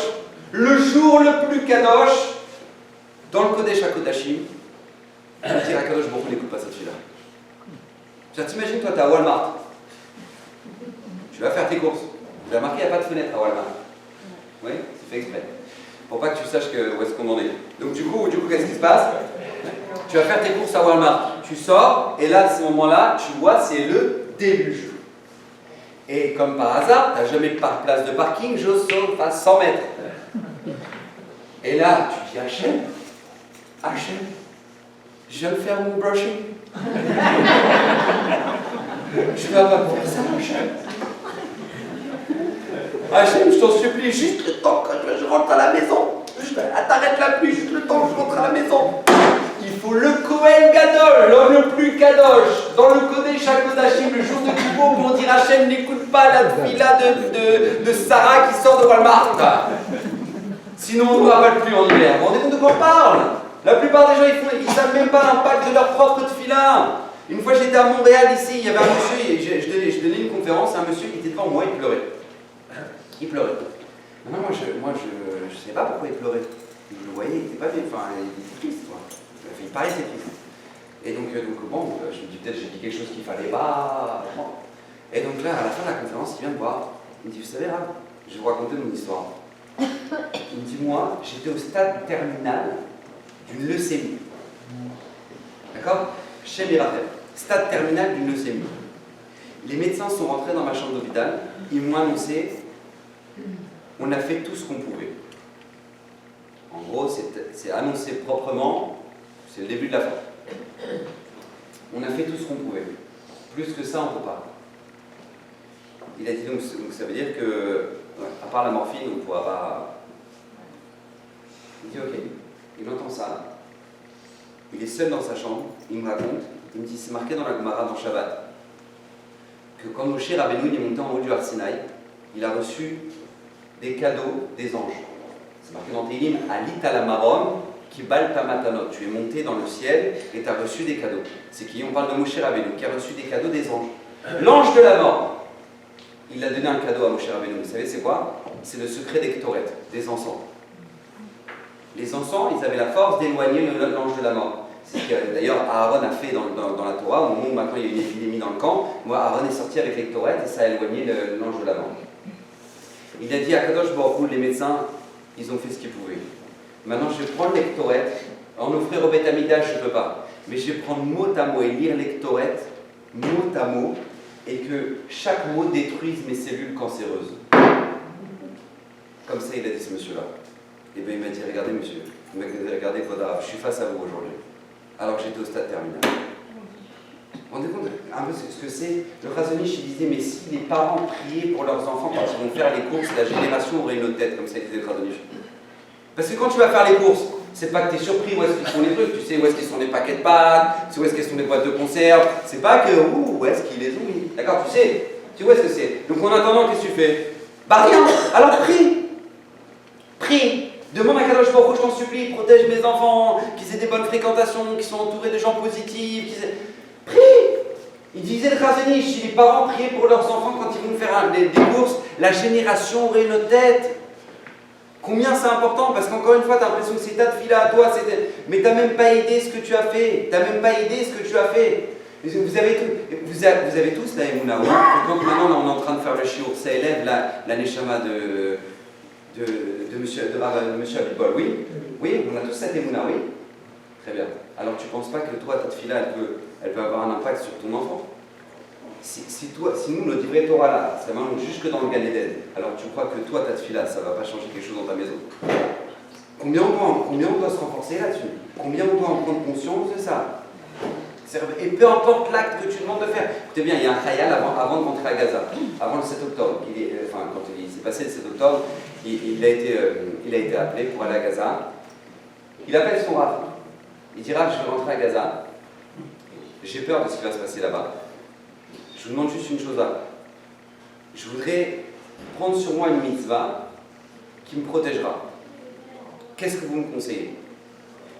le jour le plus kadosh, dans le Kodesh HaKodashim, dire à Kadosh Baruch Hu, n'écoute pas cette fille-là. T'imagines, toi, t'es à Walmart. Tu vas faire tes courses. Vous avez remarqué, il n'y a pas de fenêtre à Walmart. Oui, c'est fait exprès. Pour pas que tu saches où est-ce qu'on en est. Donc du coup qu'est-ce qui se passe? Tu vas faire tes courses à Walmart. Tu sors, et là, à ce moment-là, tu vois, c'est le déluge. Et comme par hasard, tu n'as jamais de place de parking, je saute à 100 mètres. Et là, tu dis Hachem, je viens de faire mon brushing. Je vais pas faire ça, Hachem, je t'en supplie, juste le temps que je rentre à la maison. T'arrêtes la pluie, juste le temps que je rentre à la maison. Il faut le Kohen Gadol, l'homme le plus kadosh, dans le Kodesh HaKodashim, le jour de Kippour, pour dire Hachem, n'écoute pas la fila de Sarah qui sort de Walmart. Sinon, on n'aura pas de pluie en hiver. Vous vous rendez compte de quoi on parle? La plupart des gens, ils ne savent même pas l'impact de leur propre fila. Une fois, j'étais à Montréal, ici, il y avait un monsieur, je donnais une conférence, un monsieur qui était devant moi, il pleurait. Il pleurait. Maintenant, moi, je ne sais pas pourquoi il pleurait. Je le voyais, il n'était pas bien, enfin, il était triste, quoi. Il paraissait triste. Et donc bon, je me dis peut-être j'ai dit quelque chose qu'il fallait pas. Bon. Et donc là, à la fin de la conférence, il vient me voir. Il me dit, vous savez, Rav, je vais vous raconter mon histoire. Il me dit, moi, j'étais au stade terminal d'une leucémie. D'accord? Chez Miratel. Stade terminal d'une leucémie. Les médecins sont rentrés dans ma chambre d'hôpital. Ils m'ont annoncé, on a fait tout ce qu'on pouvait. En gros, c'est annoncé proprement, c'est le début de la fin. On a fait tout ce qu'on pouvait. Plus que ça, on ne peut pas. Il a dit donc ça veut dire que, à part la morphine, on ne pourra pas. Il dit ok, il entend ça. Il est seul dans sa chambre, il me raconte, il me dit c'est marqué dans la Gemara dans Shabbat que quand Moshe Rabbeinu est monté en haut du Har Sinaï, il a reçu des cadeaux des anges. C'est marqué dans Tehillim, Alit ala Marom, Kibal Tamatanot, tu es monté dans le ciel et tu as reçu des cadeaux. C'est qui? On parle de Moshe Rabbeinu, qui a reçu des cadeaux des anges. L'ange de la mort, il a donné un cadeau à Moshe Rabbeinu. Vous savez c'est quoi? C'est le secret des Ktoret, des encens. Les encens, ils avaient la force d'éloigner l'ange de la mort. C'est ce que d'ailleurs Aaron a fait dans la Torah. Au moment où maintenant il y a une épidémie dans le camp, moi Aaron est sorti avec les Ktoret et ça a éloigné l'ange de la mort. Il a dit à Kadosh Baruch Hu, les médecins, ils ont fait ce qu'ils pouvaient. Maintenant je vais prendre les Ktoret, en offrir au Beth Amikdash je ne peux pas, mais je vais prendre mot à mot et lire les Ktoret, mot à mot, et que chaque mot détruise mes cellules cancéreuses. Comme ça il a dit ce monsieur-là. Et bien il m'a dit, regardez monsieur, il m'a dit, regardez Kvoda, je suis face à vous aujourd'hui, alors que j'étais au stade terminal. Vous vous rendez compte un peu ce que c'est? Le Razonich il disait, mais si les parents priaient pour leurs enfants quand ils vont faire les courses, la génération aurait une autre tête, comme ça il disait le Razonich. Parce que quand tu vas faire les courses, c'est pas que tu es surpris où est-ce qu'ils font les trucs, tu sais où est-ce qu'ils sont les paquets de pâtes, tu sais où est-ce qu'ils sont les boîtes de conserve, c'est pas que où est-ce qu'ils les ont mis. D'accord, tu sais où est-ce que c'est. Donc en attendant, qu'est-ce que tu fais? Bah rien, alors prie. Prie. Demande à Kadosh Baruch Hu, je t'en supplie, protège mes enfants, qu'ils aient des bonnes fréquentations, qu'ils soient entourés de gens positifs, Prie. Il disait le Razonich, si les parents priaient pour leurs enfants quand ils vont faire des courses, la génération aurait une autre tête. Combien c'est important? Parce qu'encore une fois, tu as l'impression que c'est ta fila à toi, mais tu n'as même pas aidé ce que tu as fait. Tu n'as même pas aidé ce que tu as fait. Vous avez tous la Emouna. Donc maintenant, on est en train de faire le shiur. Ça élève la neshama de monsieur Abitbol. Oui, on a tous cette Emouna, oui. Très bien. Alors tu ne penses pas que toi, ta fila, elle peut avoir un impact sur ton enfant? Si nous, notre vrai Torah là, ça va jusque dans le Gan Eden, alors tu crois que toi, ta fila, ça ne va pas changer quelque chose dans ta maison? Combien on doit se renforcer là-dessus? Combien on doit en prendre conscience de ça? Et peu importe l'acte que tu demandes de faire. Écoutez bien, il y a un Khayal avant de rentrer à Gaza, avant le 7 octobre, quand il s'est passé le 7 octobre, il a été appelé pour aller à Gaza. Il appelle son Rav. Il dira, je vais rentrer à Gaza, j'ai peur de ce qui va se passer là-bas. Je vous demande juste une chose là. Je voudrais prendre sur moi une mitzvah qui me protégera. Qu'est-ce que vous me conseillez?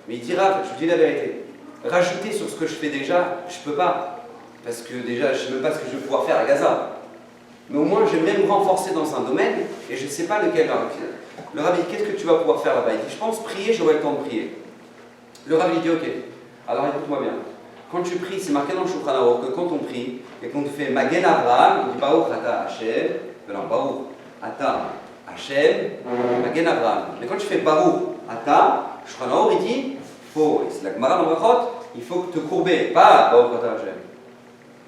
Mais il dira, je vous dis la vérité, rajouter sur ce que je fais déjà, je ne peux pas. Parce que déjà, je ne sais même pas ce que je vais pouvoir faire à Gaza. Mais au moins, j'aimerais me renforcer dans un domaine et je ne sais pas lequel. Le rabbi, qu'est-ce que tu vas pouvoir faire là-bas? Il dit, je pense prier, j'aurai le temps de prier. Le rabbi dit, ok. Alors écoute-moi bien. Quand tu pries, c'est marqué dans le Shulchan Aruch que quand on prie et qu'on te fait Magen Avraham, on dit Baruch Ata Hashem, non, Baruch Ata Hashem, Magen Avraham. Mais quand tu fais Baruch Ata, Shulchan Aruch il dit, c'est la Gemara dans Brachot, il faut te courber, pas Baruch Ata Hashem.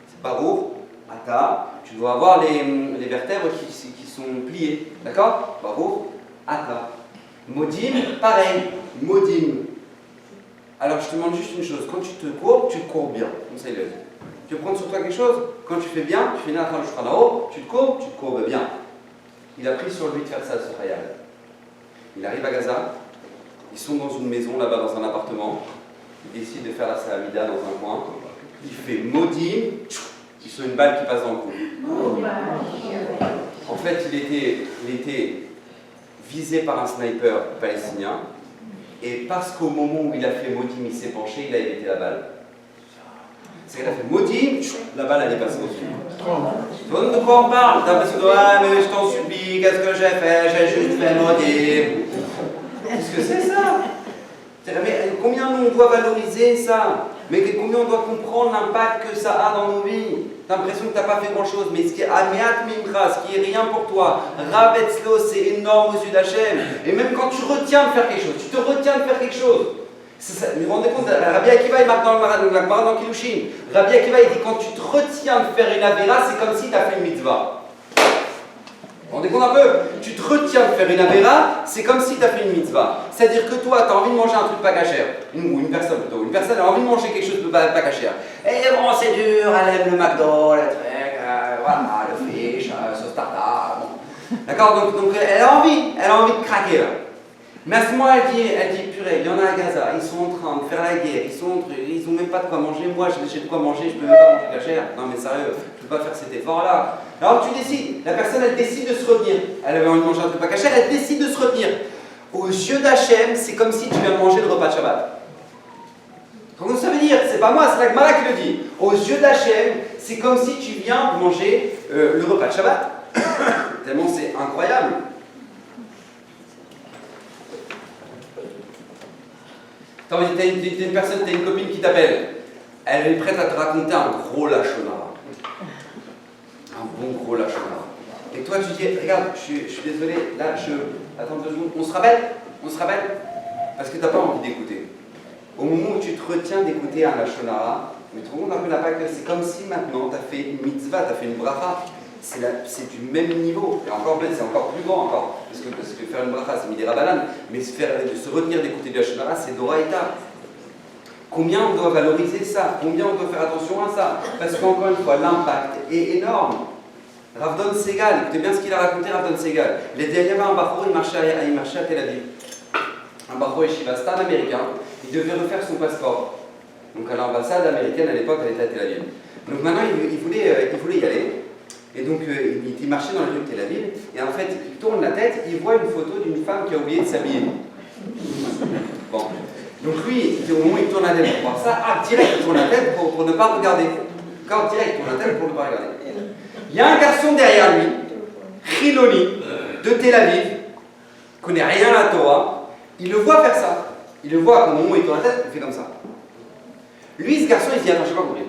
C'est Baruch Ata, tu dois avoir les vertèbres qui sont pliées, d'accord? Baruch Ata. Modim, pareil, Modim. Alors je te demande juste une chose, quand tu te courbes bien, comme ça il a dit. Tu veux prendre sur toi quelque chose, quand tu fais bien, tu fais Nathan le Shulchan, tu te courbes bien. Il a pris sur lui de faire ça, ce Khayal. Il arrive à Gaza, ils sont dans une maison là-bas, dans un appartement, il décide de faire la Sahamida dans un coin, il fait Modim, il se une balle qui passe dans le cou. En fait, il était visé par un sniper palestinien. Et parce qu'au moment où il a fait Modim, il s'est penché, il a évité la balle. C'est qu'il a fait Modim, la balle elle est passée au-dessus. Tu vois de quoi on parle? T'as l'impression de ah mais je t'en supplie, qu'est-ce que j'ai fait? J'ai juste fait Modim. Qu'est-ce que c'est ça? Mais combien nous on doit valoriser ça? Mais combien on doit comprendre l'impact que ça a dans nos vies? T'as l'impression que t'as pas fait grand chose, mais ce qui est Amiat Mimcha, ce qui est rien pour toi, Rabetzlo, c'est énorme aux yeux d'Hachem. Et même quand tu retiens de faire quelque chose, tu te retiens de faire quelque chose. Vous vous rendez compte, Rabbi Akiva il marque dans la Gemara dans Kiddushin. Rabbi Akiva il dit quand tu te retiens de faire une avéra, c'est comme si tu as fait une mitzvah. Vous vous rendez compte un peu? Tu te retiens de faire une avéra, c'est comme si tu as fait une mitzvah. C'est-à-dire que toi, tu as envie de manger un truc pas cachère. Une personne plutôt. Une personne a envie de manger quelque chose de pas cachère. Et bon, c'est dur, elle aime le McDo, le truc, voilà, le fish, sauce tartare. Bon. D'accord, donc elle a envie de craquer là. Mais à ce moment, elle dit, purée, il y en a à Gaza, ils sont en train de faire la guerre, ils ont même pas de quoi manger, moi j'ai de quoi manger, je peux même pas manger cachère. Non mais sérieux, je peux pas faire cet effort-là. Alors tu décides, la personne elle décide de se retenir. Elle avait envie de manger un truc pas cachère, elle décide de se retenir. Aux yeux d'Hachem, c'est comme si tu viens de manger le repas de Shabbat. Donc ça veut dire, c'est pas moi, c'est la Gemara qui le dit. Aux yeux d'Hachem, c'est comme si tu viens de manger le repas de Shabbat. Tellement c'est incroyable. T'as une personne, t'as une copine qui t'appelle. Elle est prête à te raconter un gros lachonara. Un bon gros lachonara. Et toi tu dis, regarde, je suis désolé, là attends 2 secondes, on se rappelle. Parce que t'as pas envie d'écouter. Au moment où tu te retiens d'écouter un lachonara, mais tout le monde n'a pas que c'est comme si maintenant tu as fait une mitzvah, tu as fait une bracha. C'est du même niveau. Et encore, c'est encore plus grand encore. Parce que faire une bracha, c'est midera banane. Mais se retenir d'écouter du lachonara, c'est doraïta. Combien on doit valoriser ça? Combien on doit faire attention à ça? Parce qu'encore une fois, l'impact est énorme. Ravdon Segal, écoutez bien ce qu'il a raconté, Ravdon Segal. Il y avait un Bachour, il marchait à Tel Aviv. Un Bachour Yeshiva, c'était un Américain. Il devait refaire son passeport. Donc à l'ambassade américaine, à l'époque, elle était à Tel Aviv. Donc maintenant, il voulait y aller. Et donc, il marchait dans la rue de Tel Aviv. Et en fait, il tourne la tête, il voit une photo d'une femme qui a oublié de s'habiller. Bon. Donc lui, au moment où il tourne la tête pour voir ça, direct, il tourne la tête pour ne pas regarder. Quand direct, il tourne la tête pour ne pas regarder. Il y a un garçon derrière lui, Chiloni, de Tel Aviv, connaît rien à la Torah. Il le voit faire ça. Il le voit, au moment où il tourne la tête, il fait comme ça. Lui, ce garçon, il se dit, attends, je sais pas compris.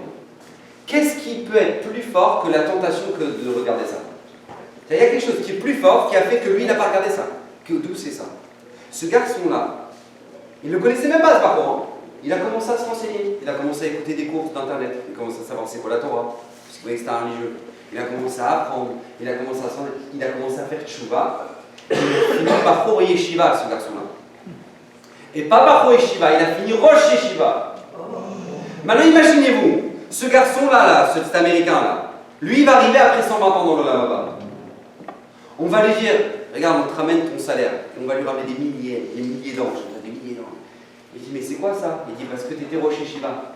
Qu'est-ce qui peut être plus fort que la tentation que de regarder ça? Il y a quelque chose qui est plus fort qui a fait que lui, il n'a pas regardé ça. D'où c'est ça? Ce garçon-là, il ne le connaissait même pas, ce parcours. Il a commencé à se renseigner. Il a commencé à écouter des cours d'Internet. Il a commencé à savoir c'est quoi la Torah. Parce qu'il voyait que c'était un religieux. Il a commencé à apprendre. Il a commencé à faire tchouva. Il a fini par Yeshiva, ce garçon-là. Et pas par Yeshiva, il a fini Rosh Yeshiva. Maintenant, imaginez-vous, ce garçon-là, cet Américain-là, lui, il va arriver après 120 ans dans le Lamaba. On va lui dire, regarde, on te ramène ton salaire. Et on va lui ramener des milliers d'anges. Il dit, mais c'est quoi ça? Il dit, parce que tu étais Rosh Yeshiva.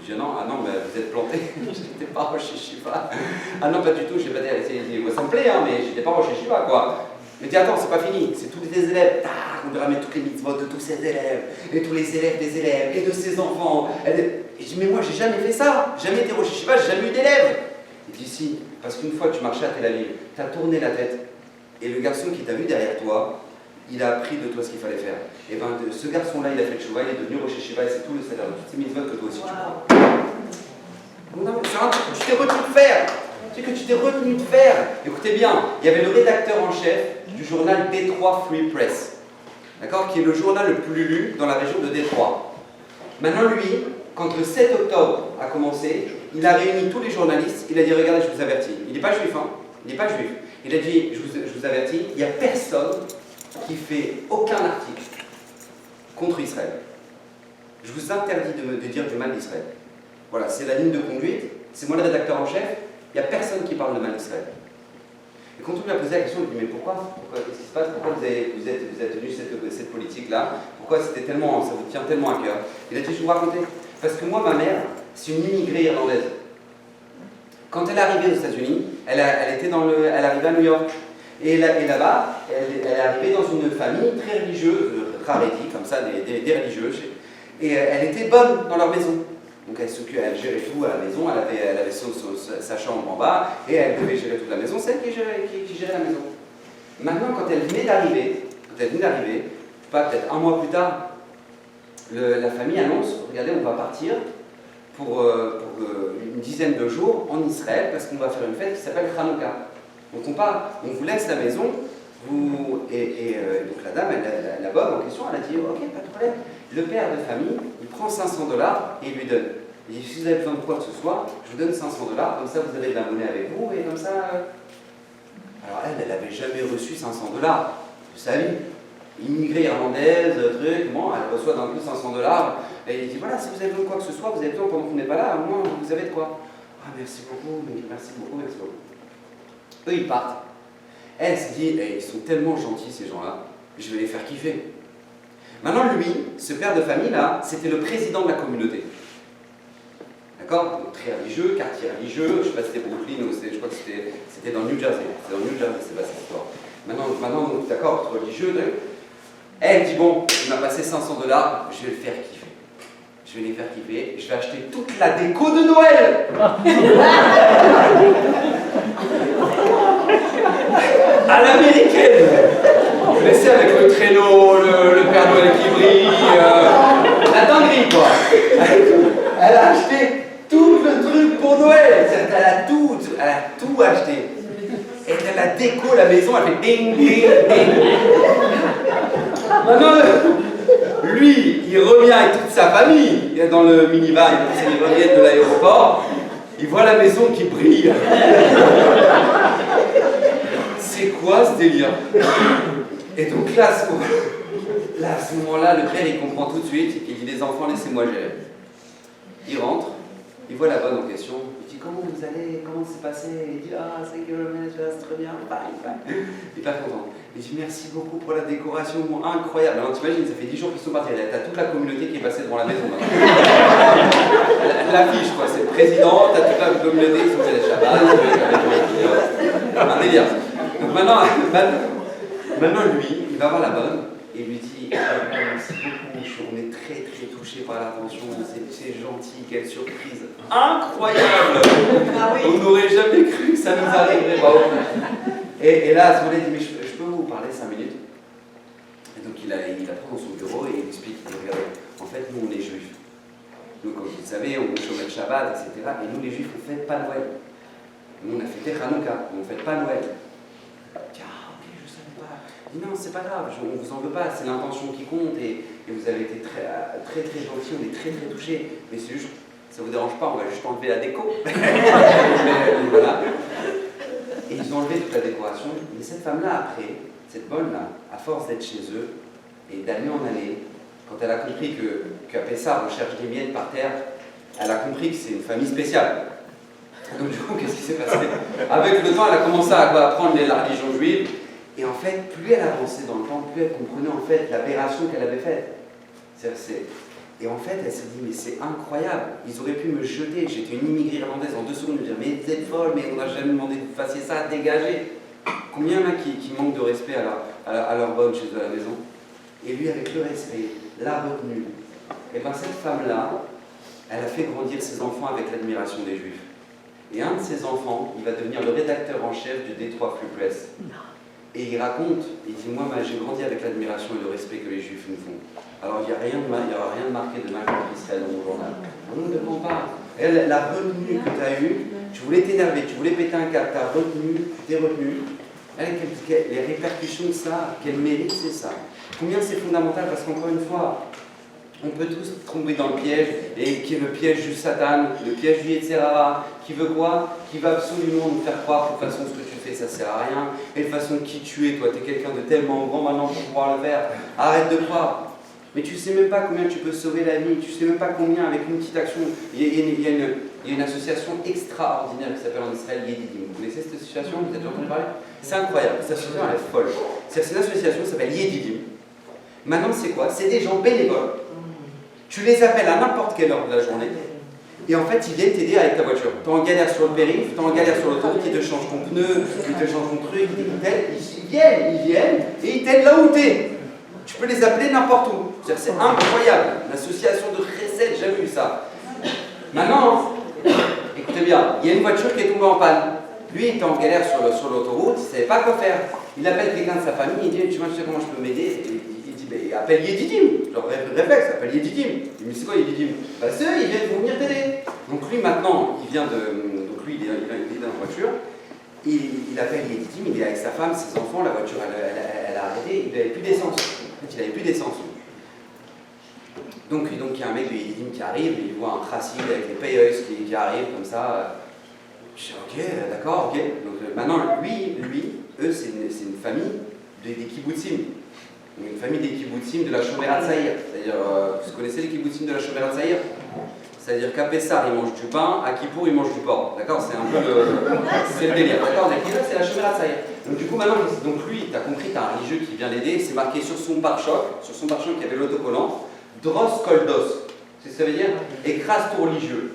Je dis, non, ah non, mais vous êtes planté. Je n'étais pas Rosh Yeshiva. Ah non, pas du tout, j'ai pas dit, moi ça me plaît, hein, mais je n'étais pas Rosh Yeshiva, quoi. Mais dis, attends, c'est pas fini, c'est tous les élèves. On lui ramène toutes les mitzvot de tous ses élèves, et tous les élèves des élèves, et de ses enfants. Et je dis, mais moi, j'ai jamais fait ça. Jamais été Rosh Yeshiva, j'ai jamais eu d'élèves. Il dit, si, parce qu'une fois, tu marchais à Tel Aviv, tu as tourné la tête, et le garçon qui t'a vu derrière toi, il a appris de toi ce qu'il fallait faire. Et bien, ce garçon-là, il a fait le chouva, il est devenu Rosh Yeshiva, et c'est tout le salaire de toutes ces mitzvot que toi aussi tu prends. Non, c'est un truc que tu t'es retenu de faire. C'est que tu t'es retenu de faire. Écoutez bien, il y avait le rédacteur en chef du journal Détroit Free Press, d'accord, qui est le journal le plus lu dans la région de Détroit. Maintenant, lui, quand le 7 octobre a commencé, il a réuni tous les journalistes, il a dit, regardez, je vous avertis, il n'est pas juif, hein, il n'est pas juif. Il a dit, je vous avertis, il n'y a personne qui fait aucun article contre Israël. Je vous interdis de dire du mal d'Israël. Voilà, c'est la ligne de conduite, c'est moi le rédacteur en chef, il n'y a personne qui parle de mal d'Israël. Et quand on lui a posé la question, il dit, mais pourquoi? Qu'est-ce qui se passe? Pourquoi vous êtes tenu cette politique-là? Pourquoi ça vous tient tellement à cœur? Il a dit, je vais vous raconter. Parce que moi, ma mère, c'est une immigrée irlandaise. Quand elle est arrivée aux États-Unis, elle arrivait à New York. Et là-bas, elle est arrivée dans une famille très religieuse, Haredi, comme ça, des religieux. Et elle était bonne dans leur maison. Donc elle gérait tout à la maison, elle avait sa chambre en bas, et elle devait gérer toute la maison, c'est elle qui gérait la maison. Maintenant, quand elle venait d'arriver, peut-être un mois plus tard, la famille annonce, regardez, on va partir pour une dizaine de jours en Israël, parce qu'on va faire une fête qui s'appelle Hanouka. Donc on vous laisse la maison, donc la dame, la bonne en question, elle a dit, ok, pas de problème. Le père de famille, il prend $500 et il lui donne. Il dit, si vous avez besoin de quoi que ce soit, je vous donne $500, comme ça vous avez de la monnaie avec vous, et comme ça... Alors elle n'avait jamais reçu $500 de sa vie. Immigrée irlandaise, truc, bon, elle reçoit d'un coup $500, et il dit, voilà, si vous avez besoin de quoi que ce soit, vous avez besoin pendant qu'on n'est pas là, au moins vous avez de quoi. Ah, merci beaucoup, merci beaucoup. Eux, ils partent. Elle se dit, ils sont tellement gentils ces gens-là, je vais les faire kiffer. Maintenant, lui, ce père de famille-là, c'était le président de la communauté. D'accord? Donc, très religieux, quartier religieux, je ne sais pas si c'était Brooklyn ou je crois que c'était dans New Jersey. C'est dans New Jersey, c'est pas cette histoire. Maintenant d'accord, religieux. Elle dit bon, il m'a passé 500 $, je vais le faire kiffer. Je vais les faire kiffer, je vais acheter toute la déco de Noël. À l'américaine. Mais c'est avec le traîneau, le Père Noël qui brille, la dinguerie quoi. Elle a acheté tout le truc pour Noël. Elle a tout acheté. Et elle a déco la maison, elle fait ding, ding, ding. Maintenant, lui, il revient avec toute sa famille, il est dans le minivan, ils reviennent de l'aéroport, il voit la maison qui brille. C'est quoi ce délire? Et donc là, à ce moment-là, le père, il comprend tout de suite, il dit les enfants, laissez-moi gérer. Il rentre, il voit la bonne en question, il dit comment vous allez, comment c'est passé? Il dit ah, c'est que le manager, c'est très bien, fine. Hyper content. Il dit merci beaucoup pour la décoration, incroyable. Alors t'imagines, ça fait 10 jours qu'ils sont partis, t'as toute la communauté qui est passée devant la maison. L'affiche quoi, c'est le président, t'as toute la communauté qui sont fait des Shabbats, un délire. Donc maintenant, lui, il va voir la bonne et lui dit merci beaucoup, on est très très touchés par l'attention, c'est gentil, quelle surprise incroyable. On n'aurait jamais cru que ça nous arriverait. Et là, à ce moment-là, il dit mais je peux vous parler 5 minutes? Et donc il la prend dans son bureau et il explique, regardez, en fait nous on est juifs. Nous, comme vous le savez, on est Shomer Shabbat, etc. Et nous les juifs, on ne fête pas Noël. Nous on a fêté Hanouka, on ne fête pas Noël. Ok, je ne savais pas. Il dit non, c'est pas grave, on ne vous en veut pas, c'est l'intention qui compte et vous avez été très très très gentils, on est très très touchés. Mais c'est juste, ça vous dérange pas, on va juste enlever la déco. mais voilà. Et ils ont enlevé toute la décoration. Mais cette femme-là, après, cette bonne-là, à force d'être chez eux, et d'année en année, quand elle a compris qu'à Pessah, on cherche des miettes par terre, elle a compris que c'est une famille spéciale. Donc du coup, qu'est-ce qui s'est passé? Avec le temps, elle a commencé à apprendre la religion juive. Et en fait, plus elle avançait dans le temps, plus elle comprenait en fait l'aberration qu'elle avait faite. Et en fait, elle s'est dit, mais c'est incroyable, ils auraient pu me jeter, j'étais une immigrée irlandaise en 2 secondes, me dire, mais vous êtes folle, mais on n'a jamais demandé que vous fassiez ça, dégagez. Combien là qui manquent de respect à leur bonne chez eux à la maison? Et lui, avec le respect, la retenue, et bien cette femme-là, elle a fait grandir ses enfants avec l'admiration des Juifs. Et un de ses enfants, il va devenir le rédacteur en chef du Détroit Free Press. Et il raconte, il dit, moi j'ai grandi avec l'admiration et le respect que les Juifs nous font. Alors il n'y aura rien de marqué de mal contre Israël dans mon journal. On ne demande pas. Et la retenue que tu as eue, tu voulais t'énerver, tu voulais péter un câble, tu as retenu, tu t'es retenu. Les répercussions de ça, qu'elle mérite, c'est ça. Combien c'est fondamental, parce qu'encore une fois, on peut tous tomber dans le piège, et qui est le piège du Satan, le piège du Yetzirah, qui veut quoi? Qui va absolument nous faire croire que de toute façon ce que tu fais ça sert à rien, et de toute façon qui tu es, toi tu es quelqu'un de tellement grand maintenant pour pouvoir le faire, arrête de croire. Mais tu sais même pas combien tu peux sauver la vie, tu sais même pas combien avec une petite action. Il y a une association extraordinaire qui s'appelle en Israël Yedidim. Vous connaissez cette association? Vous avez déjà entendu parler? C'est incroyable, cette association elle est folle. C'est une association qui s'appelle Yedidim. Maintenant c'est quoi? C'est des gens bénévoles. Tu les appelles à n'importe quelle heure de la journée. Et en fait, ils viennent t'aider avec ta voiture. Tu es en galère sur le périph', tu es en galère sur l'autoroute, ils te changent ton pneu, ils te changent ton truc, ils viennent et ils t'aident là où tu es. Tu peux les appeler n'importe où. C'est incroyable. L'association de Chesed, j'ai jamais vu ça. Maintenant, écoutez bien, il y a une voiture qui est tombée en panne. Lui, il était en galère sur l'autoroute, il ne savait pas quoi faire. Il appelle quelqu'un de sa famille, il dit, tu sais comment je peux m'aider? Il dit, appelle Yedidim. Genre réflexe, appelle Yedidim. Il dit, mais c'est quoi Yedidim? Bah c'est eux, ils viennent venir t'aider. Donc lui maintenant, il vient de. Donc lui, il est dans la voiture. Il appelle Yedidim, il est avec sa femme, ses enfants, la voiture elle a arrêté, il n'avait plus d'essence. En fait, il n'avait plus d'essence. Donc il y a un mec de Yedidim qui arrive, il voit un tracide avec les payeuses qui arrivent comme ça. Je dis ok, d'accord, ok. Donc maintenant, eux, c'est une famille des kibbutzim. Une famille des kibbutzim de la Shomer HaTzaïr. C'est-à-dire, vous connaissez les kibbutzim de la Shomer HaTzaïr? C'est-à-dire qu'à Pessah, ils mangent du pain, à Kippour, ils mangent du porc. D'accord? C'est un peu le délire. D'accord? C'est la Shomer HaTzaïr. Donc du coup, maintenant, lui, tu as compris, tu as un religieux qui vient l'aider, c'est marqué sur son pare-choc, il y avait l'autocollant, Dros Koldos. C'est ce que ça veut dire? Écrase ton religieux.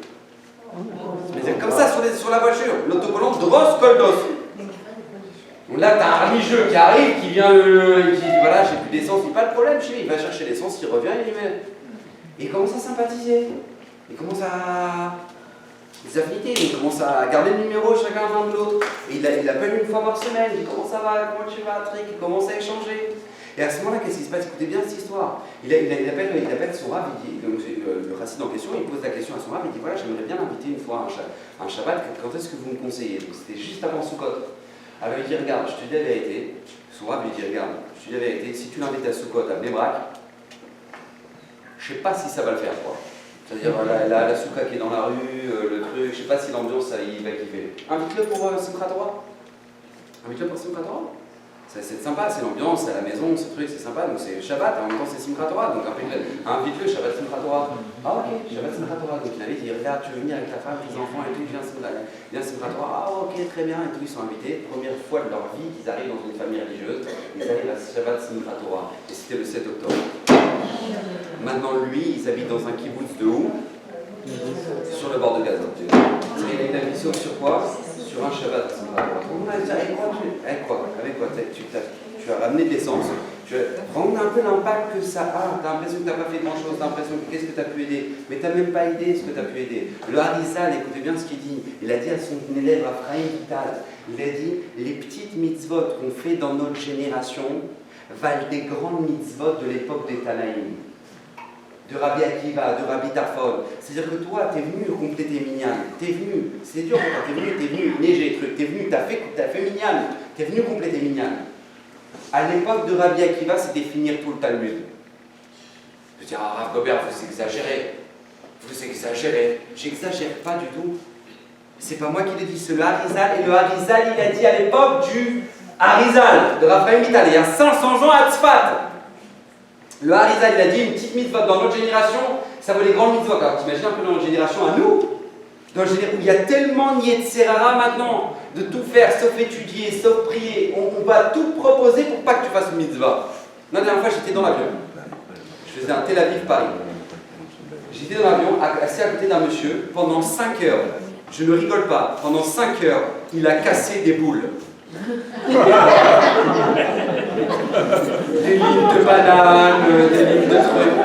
C'est comme ça sur la voiture, l'autocollant Dros Koldos. Donc là, tu as un religieux qui arrive, qui vient, qui dit voilà, j'ai plus d'essence, il dit pas de problème, chez lui, il va chercher l'essence, il revient, il lui met. Et il commence à sympathiser. Il commence à. Des affinités, il commence à garder le numéro chacun l'un de l'autre. Et il appelle une fois par semaine, il dit comment ça va, comment tu vas, Trick, il commence à échanger. Et à ce moment-là, qu'est-ce qui se passe? Écoutez bien cette histoire. Il appelle son rab, il dit, donc, le chassid en question, il pose la question à son rab, il dit voilà, j'aimerais bien l'inviter une fois un Shabbat, quand est-ce que vous me conseillez? Donc c'était juste avant Sukkot. Alors il dit regarde, je te dis la vérité, son rab lui dit regarde, je te dis la vérité, si tu l'invites à Sukkot, à Bnei Brak, je sais pas si ça va le faire quoi. C'est-à-dire la soukha qui est dans la rue, le truc, je sais pas si l'ambiance il va kiffer. Invite-le pour Simchat Torah. Invite-le pour Simchat Torah. C'est sympa, c'est l'ambiance, c'est à la maison, ce truc, c'est sympa, donc c'est Shabbat, en même temps c'est Simchat Torah, donc invite-le, Shabbat Simchat Torah. Ah ok, Shabbat Simchat Torah, donc il invite, il dit regarde, tu veux venir avec ta femme, tes enfants et tout, viens Simchat Torah, ah ok, très bien, et tout, ils sont invités, première fois de leur vie qu'ils arrivent dans une famille religieuse, ils arrivent à Shabbat Simchat Torah, et c'était le 7 octobre. Maintenant lui, ils habitent dans un kibbutz de où? Sur le bord de Gaza. Il a une ambition sur quoi? Sur un Shabbat. Avec quoi? Tu as ramené de l'essence. Tu rends un peu l'impact que ça a. Tu as l'impression que tu n'as pas fait grand-chose, tu as l'impression que qu'est-ce que tu as pu aider. Mais tu n'as même pas aidé ce que tu as pu aider. Le Harizal, écoutez bien ce qu'il dit. Il a dit à son élève Raphaël Vital, il a dit les petites mitzvot qu'on fait dans notre génération valent des grandes mitzvot de l'époque des Tanaïm. De Rabbi Akiva, de Rabbi Tarfon. C'est-à-dire que toi, tu es venu compléter Minyan. Tu es venu, c'est dur, tu es venu neiger, tu es venu, tu as fait Minyan. Tu es venu compléter Minyan. À l'époque de Rabbi Akiva, c'était finir tout le Talmud. Je dis, ah, Rav Gobert, vous exagérez. Vous exagérez. J'exagère pas du tout. C'est pas moi qui le dis, c'est le Harizal. Et le Harizal, il a dit à l'époque du Harizal, de Raphaël Vital, il y a 500 ans à Tzfat. Le Harizal, il a dit une petite mitzvah dans notre génération, ça vaut les grandes mitzvahs. Alors t'imagines un peu dans notre génération à nous, dans où il y a tellement de Yetzerara maintenant, de tout faire, sauf étudier, sauf prier. On va tout proposer pour pas que tu fasses une mitzvah. La dernière fois, j'étais dans l'avion. Je faisais un Tel Aviv-Paris. J'étais dans l'avion, assis à côté d'un monsieur, pendant 5 heures. Je ne rigole pas, pendant 5 heures, il a cassé des boules. Des lignes de bananes, des lignes de trucs.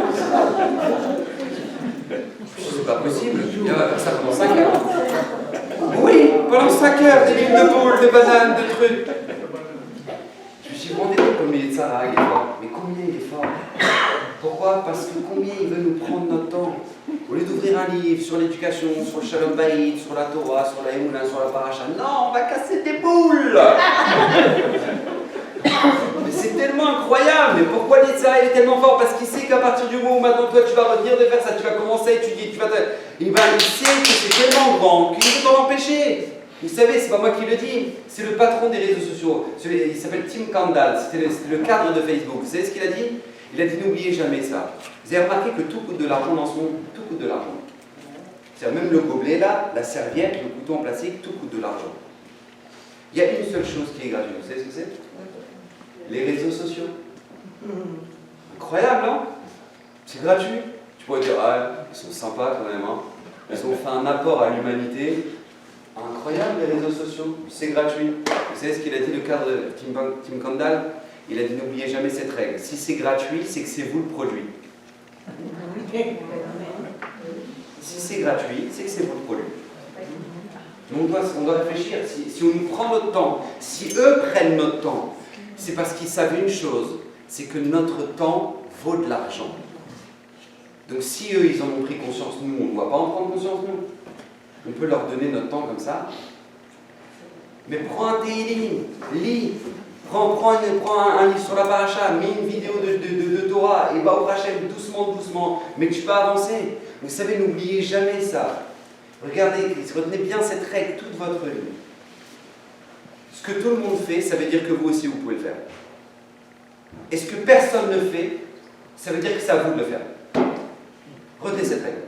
C'est pas possible, il va faire ça pendant 5 heures. Oui, pendant 5 heures, des lignes de boules, de bananes, de trucs. Je me suis demandé combien il est de ça, il est fort. Mais combien il est fort? Pourquoi? Parce que combien il veut nous prendre notre temps? Au lieu d'ouvrir un livre sur l'éducation, sur le Shalom Bayit, sur la Torah, sur la Emouna, sur la Paracha, non, on va casser des boules. Mais c'est tellement incroyable. Mais pourquoi l'Yitzhara est tellement fort? Parce qu'il sait qu'à partir du moment où maintenant toi tu vas retenir de faire ça, tu vas commencer à étudier, il sait que c'est tellement grand qu'il ne peut t'en empêcher. Vous savez, c'est pas moi qui le dis, c'est le patron des réseaux sociaux. Il s'appelle Tim Kandal, c'était le cadre de Facebook. Vous savez ce qu'il a dit? Il a dit n'oubliez jamais ça. Vous avez remarqué que tout coûte de l'argent dans ce monde? Tout coûte de l'argent. C'est-à-dire même le gobelet là, la serviette, le couteau en plastique, tout coûte de l'argent. Il y a une seule chose qui est gratuite. Vous savez ce que c'est? Les réseaux sociaux. Incroyable, hein? C'est gratuit. Tu pourrais dire, ah, ils sont sympas quand même, hein? Ils ont fait un apport à l'humanité. Incroyable les réseaux sociaux. C'est gratuit. Vous savez ce qu'il a dit le cadre de Tim Kandal? Il a dit n'oubliez jamais cette règle. Si c'est gratuit, c'est que c'est vous le produit. Si c'est gratuit, c'est que c'est vous le produit. Donc on doit réfléchir. Si on nous prend notre temps, si eux prennent notre temps, c'est parce qu'ils savent une chose, c'est que notre temps vaut de l'argent. Donc si eux, ils en ont pris conscience, nous, on ne doit pas en prendre conscience, nous. On peut leur donner notre temps comme ça. Mais prends un Tehillim, lis. Prends un livre sur la paracha, mets une vidéo de Torah, et Baruch Hashem, doucement, mais tu peux avancer. Vous savez, n'oubliez jamais ça. Regardez, retenez bien cette règle toute votre vie. Ce que tout le monde fait, ça veut dire que vous aussi, vous pouvez le faire. Et ce que personne ne fait, ça veut dire que c'est à vous de le faire. Retenez cette règle.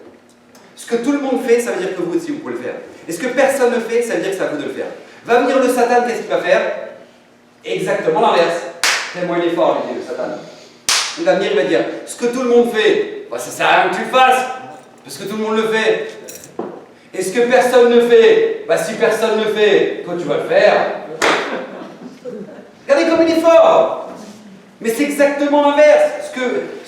Ce que tout le monde fait, ça veut dire que vous aussi, vous pouvez le faire. Et ce que personne ne fait, ça veut dire que c'est à vous de le faire. Va venir le Satan, qu'est-ce qu'il va faire? Exactement l'inverse. Tellement il est fort, lui dit le Satan. Il va venir, il va dire, ce que tout le monde fait, bah, ça sert à rien que tu le fasses, parce que tout le monde le fait. Et ce que personne ne fait, bah, si personne ne le fait, toi tu vas le faire. Regardez comme il est fort. Mais c'est exactement l'inverse. Ce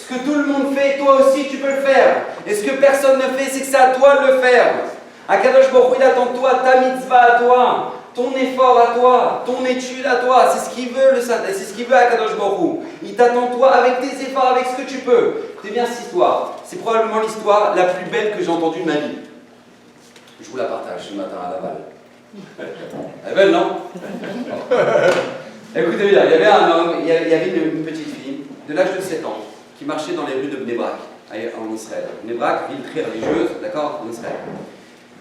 que tout le monde fait, toi aussi tu peux le faire. Et ce que personne ne fait, c'est que c'est à toi de le faire. Akadosh Baruch Hu, il attend de toi ta mitzvah à toi, ton effort à toi, ton étude à toi. C'est ce qu'il veut, c'est ce qu'il veut Akadosh Baruch Hu. Il t'attend de toi avec tes efforts, avec ce que tu peux. Écoutez bien cette histoire. C'est probablement l'histoire la plus belle que j'ai entendue de ma vie. Je vous la partage ce matin à Laval. Elle est belle, non? Écoutez bien, il y avait un homme, il y avait une petite fille de l'âge de 7 ans qui marchait dans les rues de Bnei Brak, en Israël. Bnei Brak, ville très religieuse, d'accord, en Israël.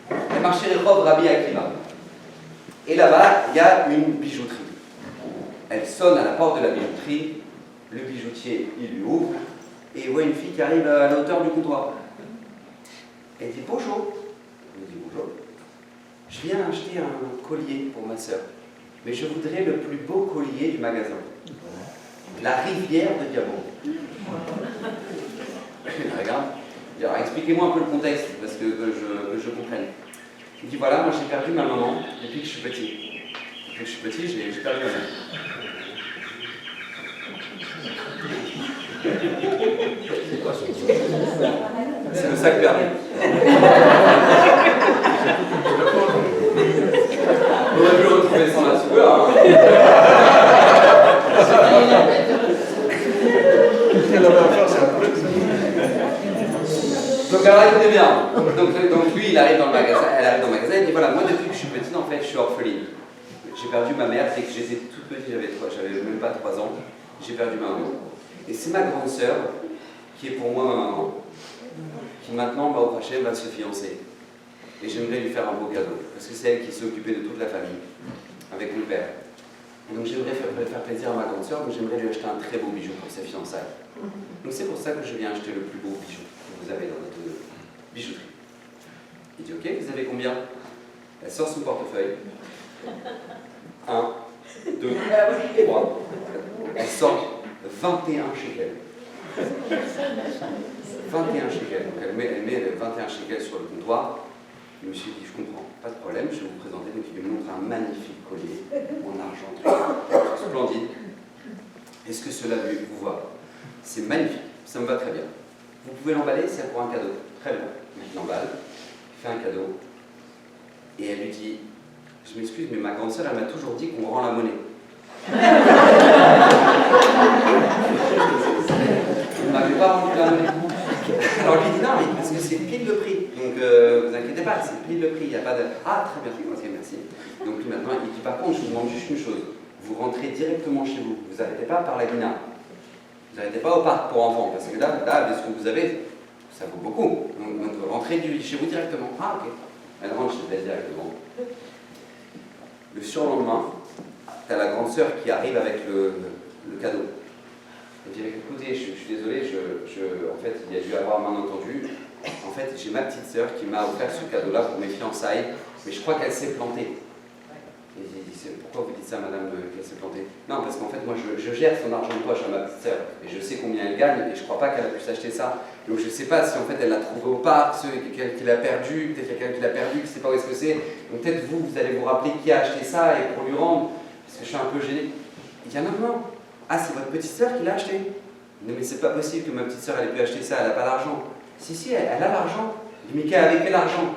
Elle marchait les robes Rabbi Akiva. Et là-bas, il y a une bijouterie. Elle sonne à la porte de la bijouterie, le bijoutier, il lui ouvre, et il voit une fille qui arrive à la hauteur du comptoir. Elle dit bonjour. Il dit bonjour. Je viens acheter un collier pour ma sœur, mais je voudrais le plus beau collier du magasin. La rivière de diamants. Regarde. Alors, expliquez-moi un peu le contexte, parce que je comprenne. Il dit voilà, moi j'ai perdu ma maman depuis que je suis petit. Depuis que je suis petit, j'ai perdu ma mère. C'est quoi ce? C'est le sac perdu. On aurait pu le retrouver sans la sueur. Donc alors écoutez bien, donc lui il arrive dans le magasin, elle arrive dans le magasin, il dit voilà, moi depuis que je suis petite en fait je suis orpheline. J'ai perdu ma mère dès que j'étais toute petite, j'avais même pas 3 ans, j'ai perdu ma maman. Et c'est ma grande sœur qui est pour moi ma maman, qui maintenant au prochain va se fiancer. Et j'aimerais lui faire un beau cadeau, parce que c'est elle qui s'est occupée de toute la famille, avec mon père. Et donc j'aimerais faire plaisir à ma grande sœur, donc j'aimerais lui acheter un très beau bijou pour sa fiançailles. Donc c'est pour ça que je viens acheter le plus beau bijou que vous avez dans votre bijouterie. Il dit ok, vous avez combien? Elle sort son portefeuille. 1, 2, 3. Elle sort 21 shekels. 21 shekels. Donc elle met les 21 shekels sur le comptoir. Je me suis dit, je comprends, pas de problème, je vais vous présenter. Donc il lui montre un magnifique collier en argent, splendide. Est-ce que cela vous va? C'est magnifique, ça me va très bien. Vous pouvez l'emballer, c'est pour un cadeau. Très bien. Il l'emballe, il fait un cadeau, et elle lui dit, je m'excuse, mais ma grande sœur, elle m'a toujours dit qu'on rend la monnaie. Vous n'avez pas rendu la monnaie. Alors lui dit non, mais parce que c'est pile le prix. Donc vous inquiétez pas, c'est pile le prix. Il n'y a pas de. Ah, très bien, merci. Donc lui maintenant, il dit par contre, je vous demande juste une chose. Vous rentrez directement chez vous. Vous n'arrêtez pas par la gmina. Vous n'arrêtez pas au parc pour enfants. Parce que là, ce que vous avez, ça vaut beaucoup. Donc rentrez chez vous directement. Ah, ok. Elle rentre chez elle directement. Le surlendemain, tu as la grande sœur qui arrive avec le cadeau. Elle dit écoutez, je suis désolé, en fait, il y a dû avoir un malentendu. En fait, j'ai ma petite sœur qui m'a offert ce cadeau-là pour mes fiançailles, mais je crois qu'elle s'est plantée. Et il dit pourquoi vous dites ça, madame, qu'elle s'est plantée? Non, parce qu'en fait, moi, je gère son argent de poche à ma petite sœur, et je sais combien elle gagne, et je ne crois pas qu'elle a pu s'acheter ça. Donc je ne sais pas si en fait elle l'a trouvé au parc, quelqu'un qui l'a perdu, peut-être quelqu'un qui l'a perdu, qui ne sait pas où est-ce que c'est. Donc peut-être vous allez vous rappeler qui a acheté ça et pour lui rendre, parce que je suis un peu gêné. Il dit ah non. Ah, c'est votre petite sœur qui l'a acheté? Non, mais c'est pas possible que ma petite sœur ait pu acheter ça, elle n'a pas l'argent. Si, elle a l'argent. Il dit, mais avec quel argent?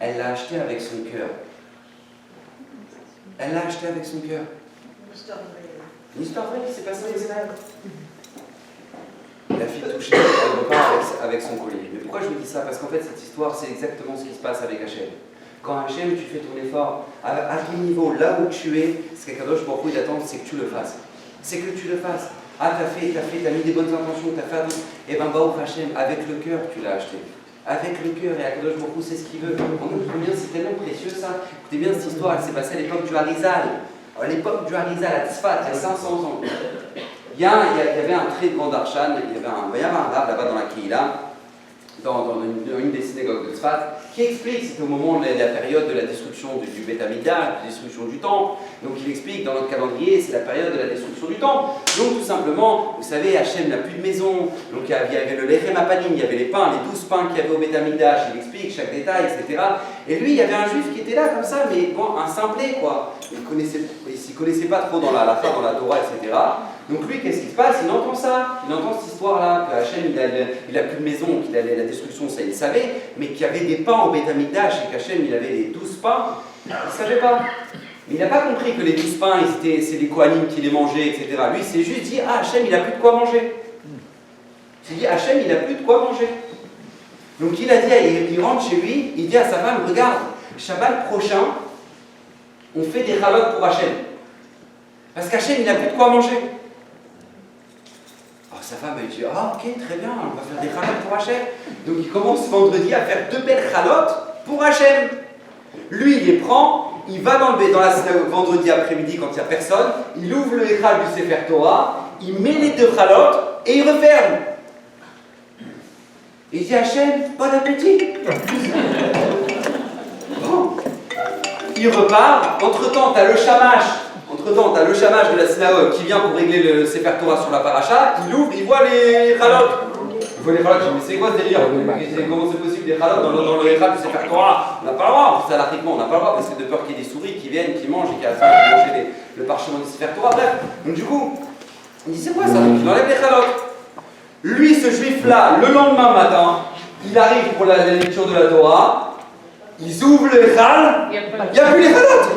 Elle l'a acheté avec son cœur. Elle l'a acheté avec son cœur. Une histoire vraie qui s'est passée en Israël. La fille touchée, elle repart avec son collier. Mais pourquoi je vous dis ça? Parce qu'en fait, cette histoire, c'est exactement ce qui se passe avec Hachem. Quand Hachem, tu fais ton effort, à ton niveau, là où tu es, ce qu'Akadosh Baruch Hu attend, c'est que tu le fasses. C'est que tu le fasses. Ah, t'as mis des bonnes intentions, t'as fait un truc. Et ben, Baruch Hachem, avec le cœur, tu l'as acheté. Avec le cœur, et Akadosh Baruch Hu, c'est ce qu'il veut. C'est tellement précieux ça. Écoutez bien, cette histoire, elle s'est passée à l'époque du Harizal. À l'époque du Harizal, à Tzfat, il y a 500 ans. Il y avait un très grand darshan, il y avait un rab là-bas dans la Kehila, dans une des synagogues de Tzfat, qui explique, c'était au moment de la période de la destruction du Beth Amikdash, de la destruction du temple. Donc il explique dans notre calendrier, c'est la période de la destruction du temple. Donc tout simplement, vous savez, Hachem n'a plus de maison, donc il y avait le lechem apanim, il y avait les pains, les 12 pains qu'il y avait au Beth Amikdash, il explique chaque détail, etc. Et lui, il y avait un juif qui était là comme ça, mais bon, un simplet quoi. Il s'y ne connaissait pas trop dans la halakha, dans la Torah, etc. Donc lui, qu'est-ce qui se passe? Il entend ça, il entend cette histoire-là, que Hachem, il a plus de maison, qu'il allait la destruction, ça il savait, mais qu'il y avait des pains au Beth Amikdash et qu'Hachem, il avait les 12 pains, il ne savait pas. Mais il n'a pas compris que les 12 pains, c'est les Kohanim qui les mangeaient, etc. Lui, il s'est juste dit, ah, Hachem, il n'a plus de quoi manger. Il s'est dit, Hachem, il n'a plus de quoi manger. Donc il a dit, il rentre chez lui, il dit à sa femme, regarde, Shabbat prochain, on fait des chalotes pour Hachem. Parce qu'Hachem, il n'a plus de quoi manger. Alors sa femme, elle dit, ah ok, très bien, on va faire des chalotes pour Hachem. Donc il commence vendredi à faire 2 belles chalotes pour Hachem. Lui, il les prend, il va dans la synagogue vendredi après-midi quand il n'y a personne, il ouvre le Echal du Sefer Torah, il met les 2 chalotes et il referme. Et il dit, Hachem, bon appétit. Bon. Il repart, entre-temps, tu as le shamash de la synagogue qui vient pour régler le Sefer Torah sur la paracha, il ouvre, il voit les chalotes. Il voit les chalotes, mais c'est quoi ce délire? Comment c'est possible les chalotes dans le Echal du Sefer Torah? On n'a pas le droit, salariquement, on n'a pas le droit parce que de peur qu'il y ait des souris qui viennent, qui mangent et qui a manger le parchemin du Sefer Torah. Bref, donc du coup, il dit c'est quoi ça? Donc il enlève les chalotes. Lui, ce juif-là, le lendemain matin, il arrive pour la lecture de la Torah, ils ouvrent le Echal, il n'y a plus les chalotes.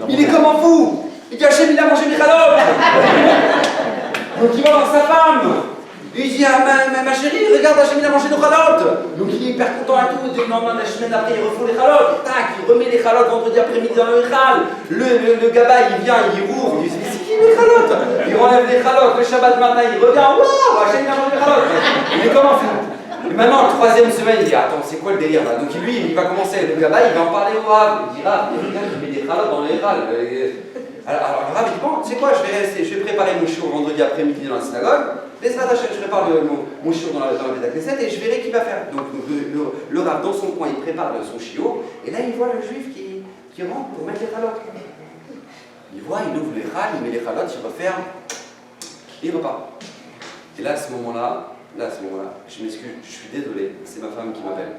Il est comme un fou. Il dit Hachem, il a mangé mes chalotes. Donc il va voir sa femme. Et il dit ah, ma chérie, regarde, Hachem, il a mangé nos chalotes. Donc il est hyper content et tout. Et le lendemain, la semaine après, il refait les chalotes. Et tac, il remet les chalotes vendredi après-midi dans le Echal. Le gaba, il vient, il rouvre. Il dit mais c'est qui les chalotes? Il enlève les chalotes. Le Shabbat matin, il revient. Waouh, Hachem, il a mangé les chalotes. Il est comme un fou. Et maintenant, la 3e semaine, il dit attends, c'est quoi le délire là? Donc lui, il va commencer, le gaba, il va en parler au Rav. Il dit Rav, il y a quelqu'un qui met des chalotes dans les Echal. Alors le Rav, il dit bon, tu sais quoi, je vais préparer mon shiur vendredi après-midi dans la synagogue. Les Hachem, je prépare mon shiur dans la Beth Knesset et je verrai qui va faire. Donc le Rav, dans son coin, il prépare son shiur. Et là, il voit le juif qui rentre pour mettre les chalotes. Il voit, il ouvre les chal, il met les chalotes, il referme, et il repart. Et là, à ce moment-là, je m'excuse, je suis désolé, c'est ma femme qui m'appelle.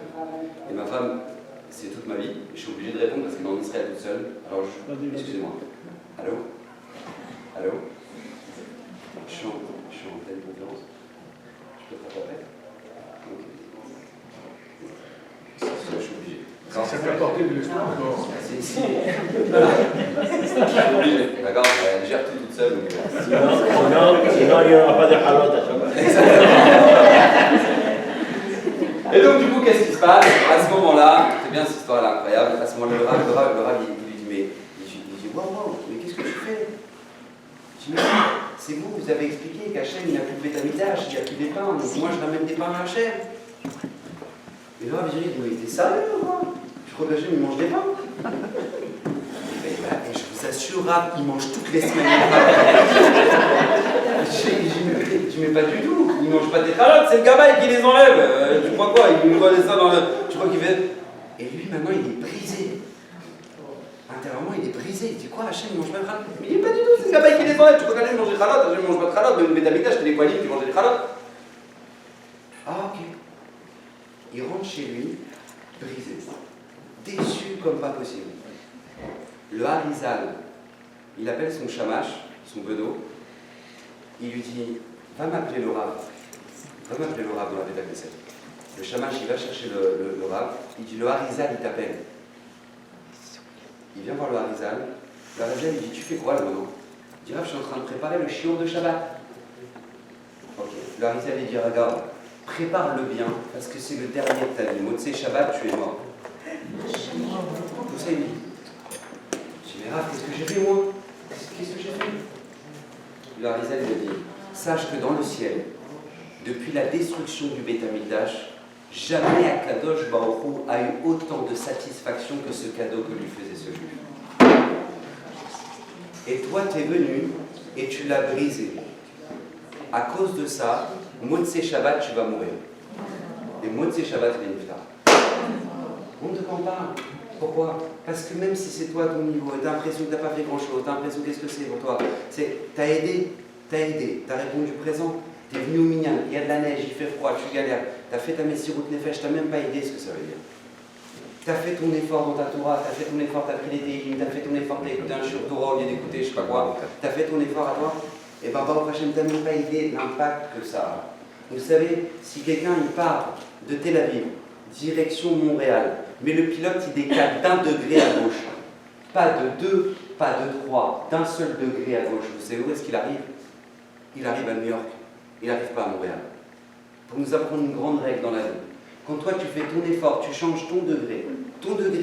Et ma femme, c'est toute ma vie, je suis obligé de répondre parce qu'elle est en Israël toute seule. Alors, excusez-moi. Allô? Allô? Je suis en pleine conférence. Je peux te rappeler? Ok. Je suis obligé. Ça fait apporter de l'espoir encore. Si. Voilà. Je suis obligé. D'accord? Elle gère tout toute seule. Donc... Sinon, il n'y aura pas de chalotes à chaque fois. Et donc, du coup, qu'est-ce qui se passe? À ce moment-là, c'est bien cette histoire-là, incroyable. À ce moment-là, le Rav, il lui dit, mais il dit, waouh, mais qu'est-ce que tu fais? Je dis, mais c'est vous avez expliqué qu'Hachem, il n'a plus de Beth Amikdash, il n'y a plus des pains, donc moi je ramène des pains à Hachem. Et le Rav, il dit, mais t'es sérieux, moi? Je crois qu'Hachem, il mange des pains. Et je vous assure, Rav, il mange toutes les semaines. Je mets pas du tout, il mange pas des chalotes, c'est le gabaï qui les enlève. Tu crois quoi? Il voit ça dans le. Tu crois qu'il fait. Et lui maintenant il est brisé. Intérieurement il est brisé. Il dit quoi, Hachem il mange pas de chalotes? Mais il est pas du tout, c'est le gabaï qui les enlève. Tu crois qu'Hachem mange des chalotes? Hachem mange pas de chalotes, même le Beth Amikdash, c'était les Kohanim qui mangeaient des chalotes. Ah ok. Il rentre chez lui, brisé, déçu comme pas possible. Le Harizal, il appelle son shamash, son bedeau. Il lui dit, va m'appeler le Rav. Va m'appeler le Rav dans la Beth Knesset. Le shamash, il va chercher le Rav. Il dit, le Harizal, il t'appelle. Il vient voir le Harizal. Le Harizal, il dit, tu fais quoi là maintenant? Il dit, Rav, je suis en train de préparer le shiur de Shabbat. Ok. Le Harizal, il dit, regarde, prépare-le bien, parce que c'est le dernier de ta vie. Motsé Shabbat, tu es mort. Tout ça, il dit. Je dis, mais Rav, qu'est-ce que j'ai fait moi? Qu'est-ce que j'ai fait? Le Harizal lui dit, sache que dans le ciel, depuis la destruction du Beth Amikdash, jamais Akadosh Baruch Hu a eu autant de satisfaction que ce cadeau que lui faisait ce juif. Et toi, tu es venu et tu l'as brisé. À cause de ça, Motsé Shabbat, tu vas mourir. Et Motsé Shabbat, il est niftar. On te compare. Pourquoi? Parce que même si c'est toi à ton niveau, et t'as l'impression que t'as pas fait grand chose, t'as l'impression qu'est-ce que c'est pour toi? T'as aidé, t'as répondu présent, t'es venu au Minyan, il y a de la neige, il fait froid, tu galères, t'as fait ta Messirut Nefesh, t'as même pas aidé ce que ça veut dire. Tu as fait ton effort dans ta Torah, tu as fait ton effort, tu as pris les Tehillim, tu as fait ton effort, tu as écouté un shiur Torah au lieu d'écouter je sais pas quoi, tu as fait ton effort à toi, et ben Baruch Hashem, tu n'as même pas idée l'impact que ça a. Vous savez, si quelqu'un il part de Tel Aviv, direction Montréal, mais le pilote il décale d'1 degré à gauche, pas de 2, pas de 3, d'un seul degré à gauche, vous savez où est-ce qu'il arrive? Il arrive à New York, il n'arrive pas à Montréal. Pour nous apprendre une grande règle dans la vie. Quand toi tu fais ton effort, tu changes ton degré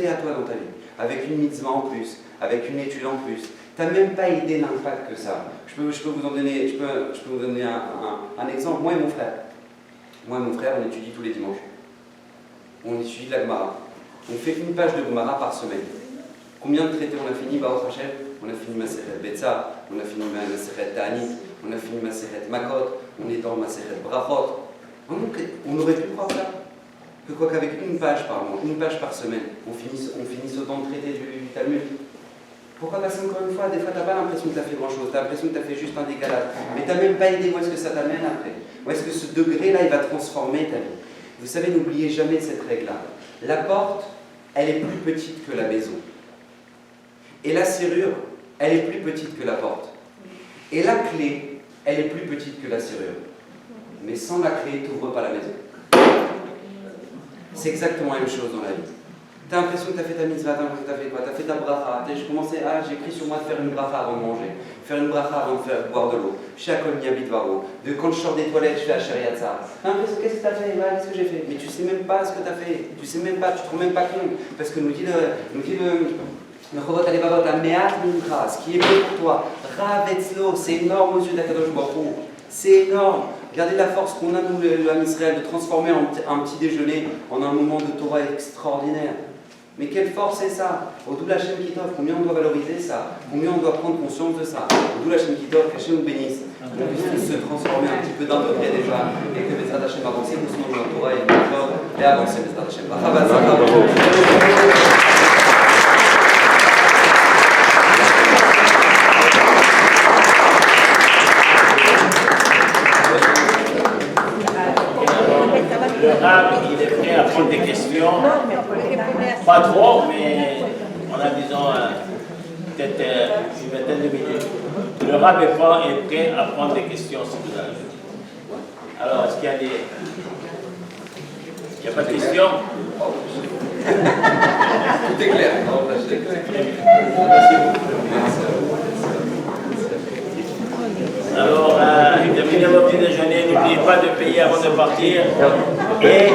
à toi dans ta vie, avec une mitzvah en plus, avec une étude en plus, tu n'as même pas idée l'impact que ça a. Je peux vous donner un exemple. Moi et mon frère, on étudie tous les dimanches. On étudie de la Gemara. On fait une page de Gemara par semaine. Combien de traités on a fini, Baruch Hashem? On a fini Maseret Betza, on a fini Maseret Ta'anit, on a fini Maseret Makot, on est dans Maseret Brachot. On aurait pu croire ça. Que quoi qu'avec une page par mois, une page par semaine, on finisse autant de traités du Talmud. Pourquoi? Parce qu'encore une fois, des fois, tu n'as pas l'impression que tu as fait grand-chose, tu as l'impression que tu as fait juste un décalage. Mais tu n'as même pas idée où est-ce que ça t'amène après. Où est-ce que ce degré-là, il va transformer ta vie. Vous savez, n'oubliez jamais cette règle-là. La porte, elle est plus petite que la maison. Et la serrure, elle est plus petite que la porte. Et la clé, elle est plus petite que la serrure. Mais sans la clé, tu n'ouvres pas la maison. C'est exactement la même chose dans la vie. Tu as l'impression que tu as fait ta mitzvah, tu as l'impression que tu as fait quoi? Tu as fait ta bracha. J'ai pris sur moi de faire une bracha avant de manger, faire une bracha avant de boire de l'eau. Quand je sors des toilettes, je fais Asheriatza. Tu as l'impression, qu'est-ce que tu as fait? Qu'est-ce que j'ai fait? Mais tu ne sais même pas ce que tu as fait. Tu sais même pas, tu ne te rends même pas compte. Parce que nous dit le Chovot Alevavot, Me'at Mincha, ce qui est bon pour toi, Rav Etzlo, c'est énorme aux yeux d'Akadosh Baruch Hu. C'est énorme. Regardez la force qu'on a, nous, le Ham Israël, de transformer un petit déjeuner en un moment de Torah extraordinaire. Mais quelle force c'est ça? Au Doul Hashem Kitov, combien on doit valoriser ça? Combien on doit prendre conscience de ça? Au Doul Hashem Kitov, qu'Hashem nous bénisse, qu'on puisse se transformer un petit peu d'un degré déjà, et que Bezrat Hashem avance doucement dans la Torah et dans le corps, et avancer Bezrat Hashem. Le Rav, il est prêt à prendre des questions. Pas trop, mais on a, disons, peut-être une vingtaine de minutes. Le Rav est prêt à prendre des questions si vous avez. Alors, est-ce qu'il y a des... Il n'y a pas de questions? Tout est clair. Alors, terminez votre petit déjeuner, n'oubliez pas de payer avant de partir. Et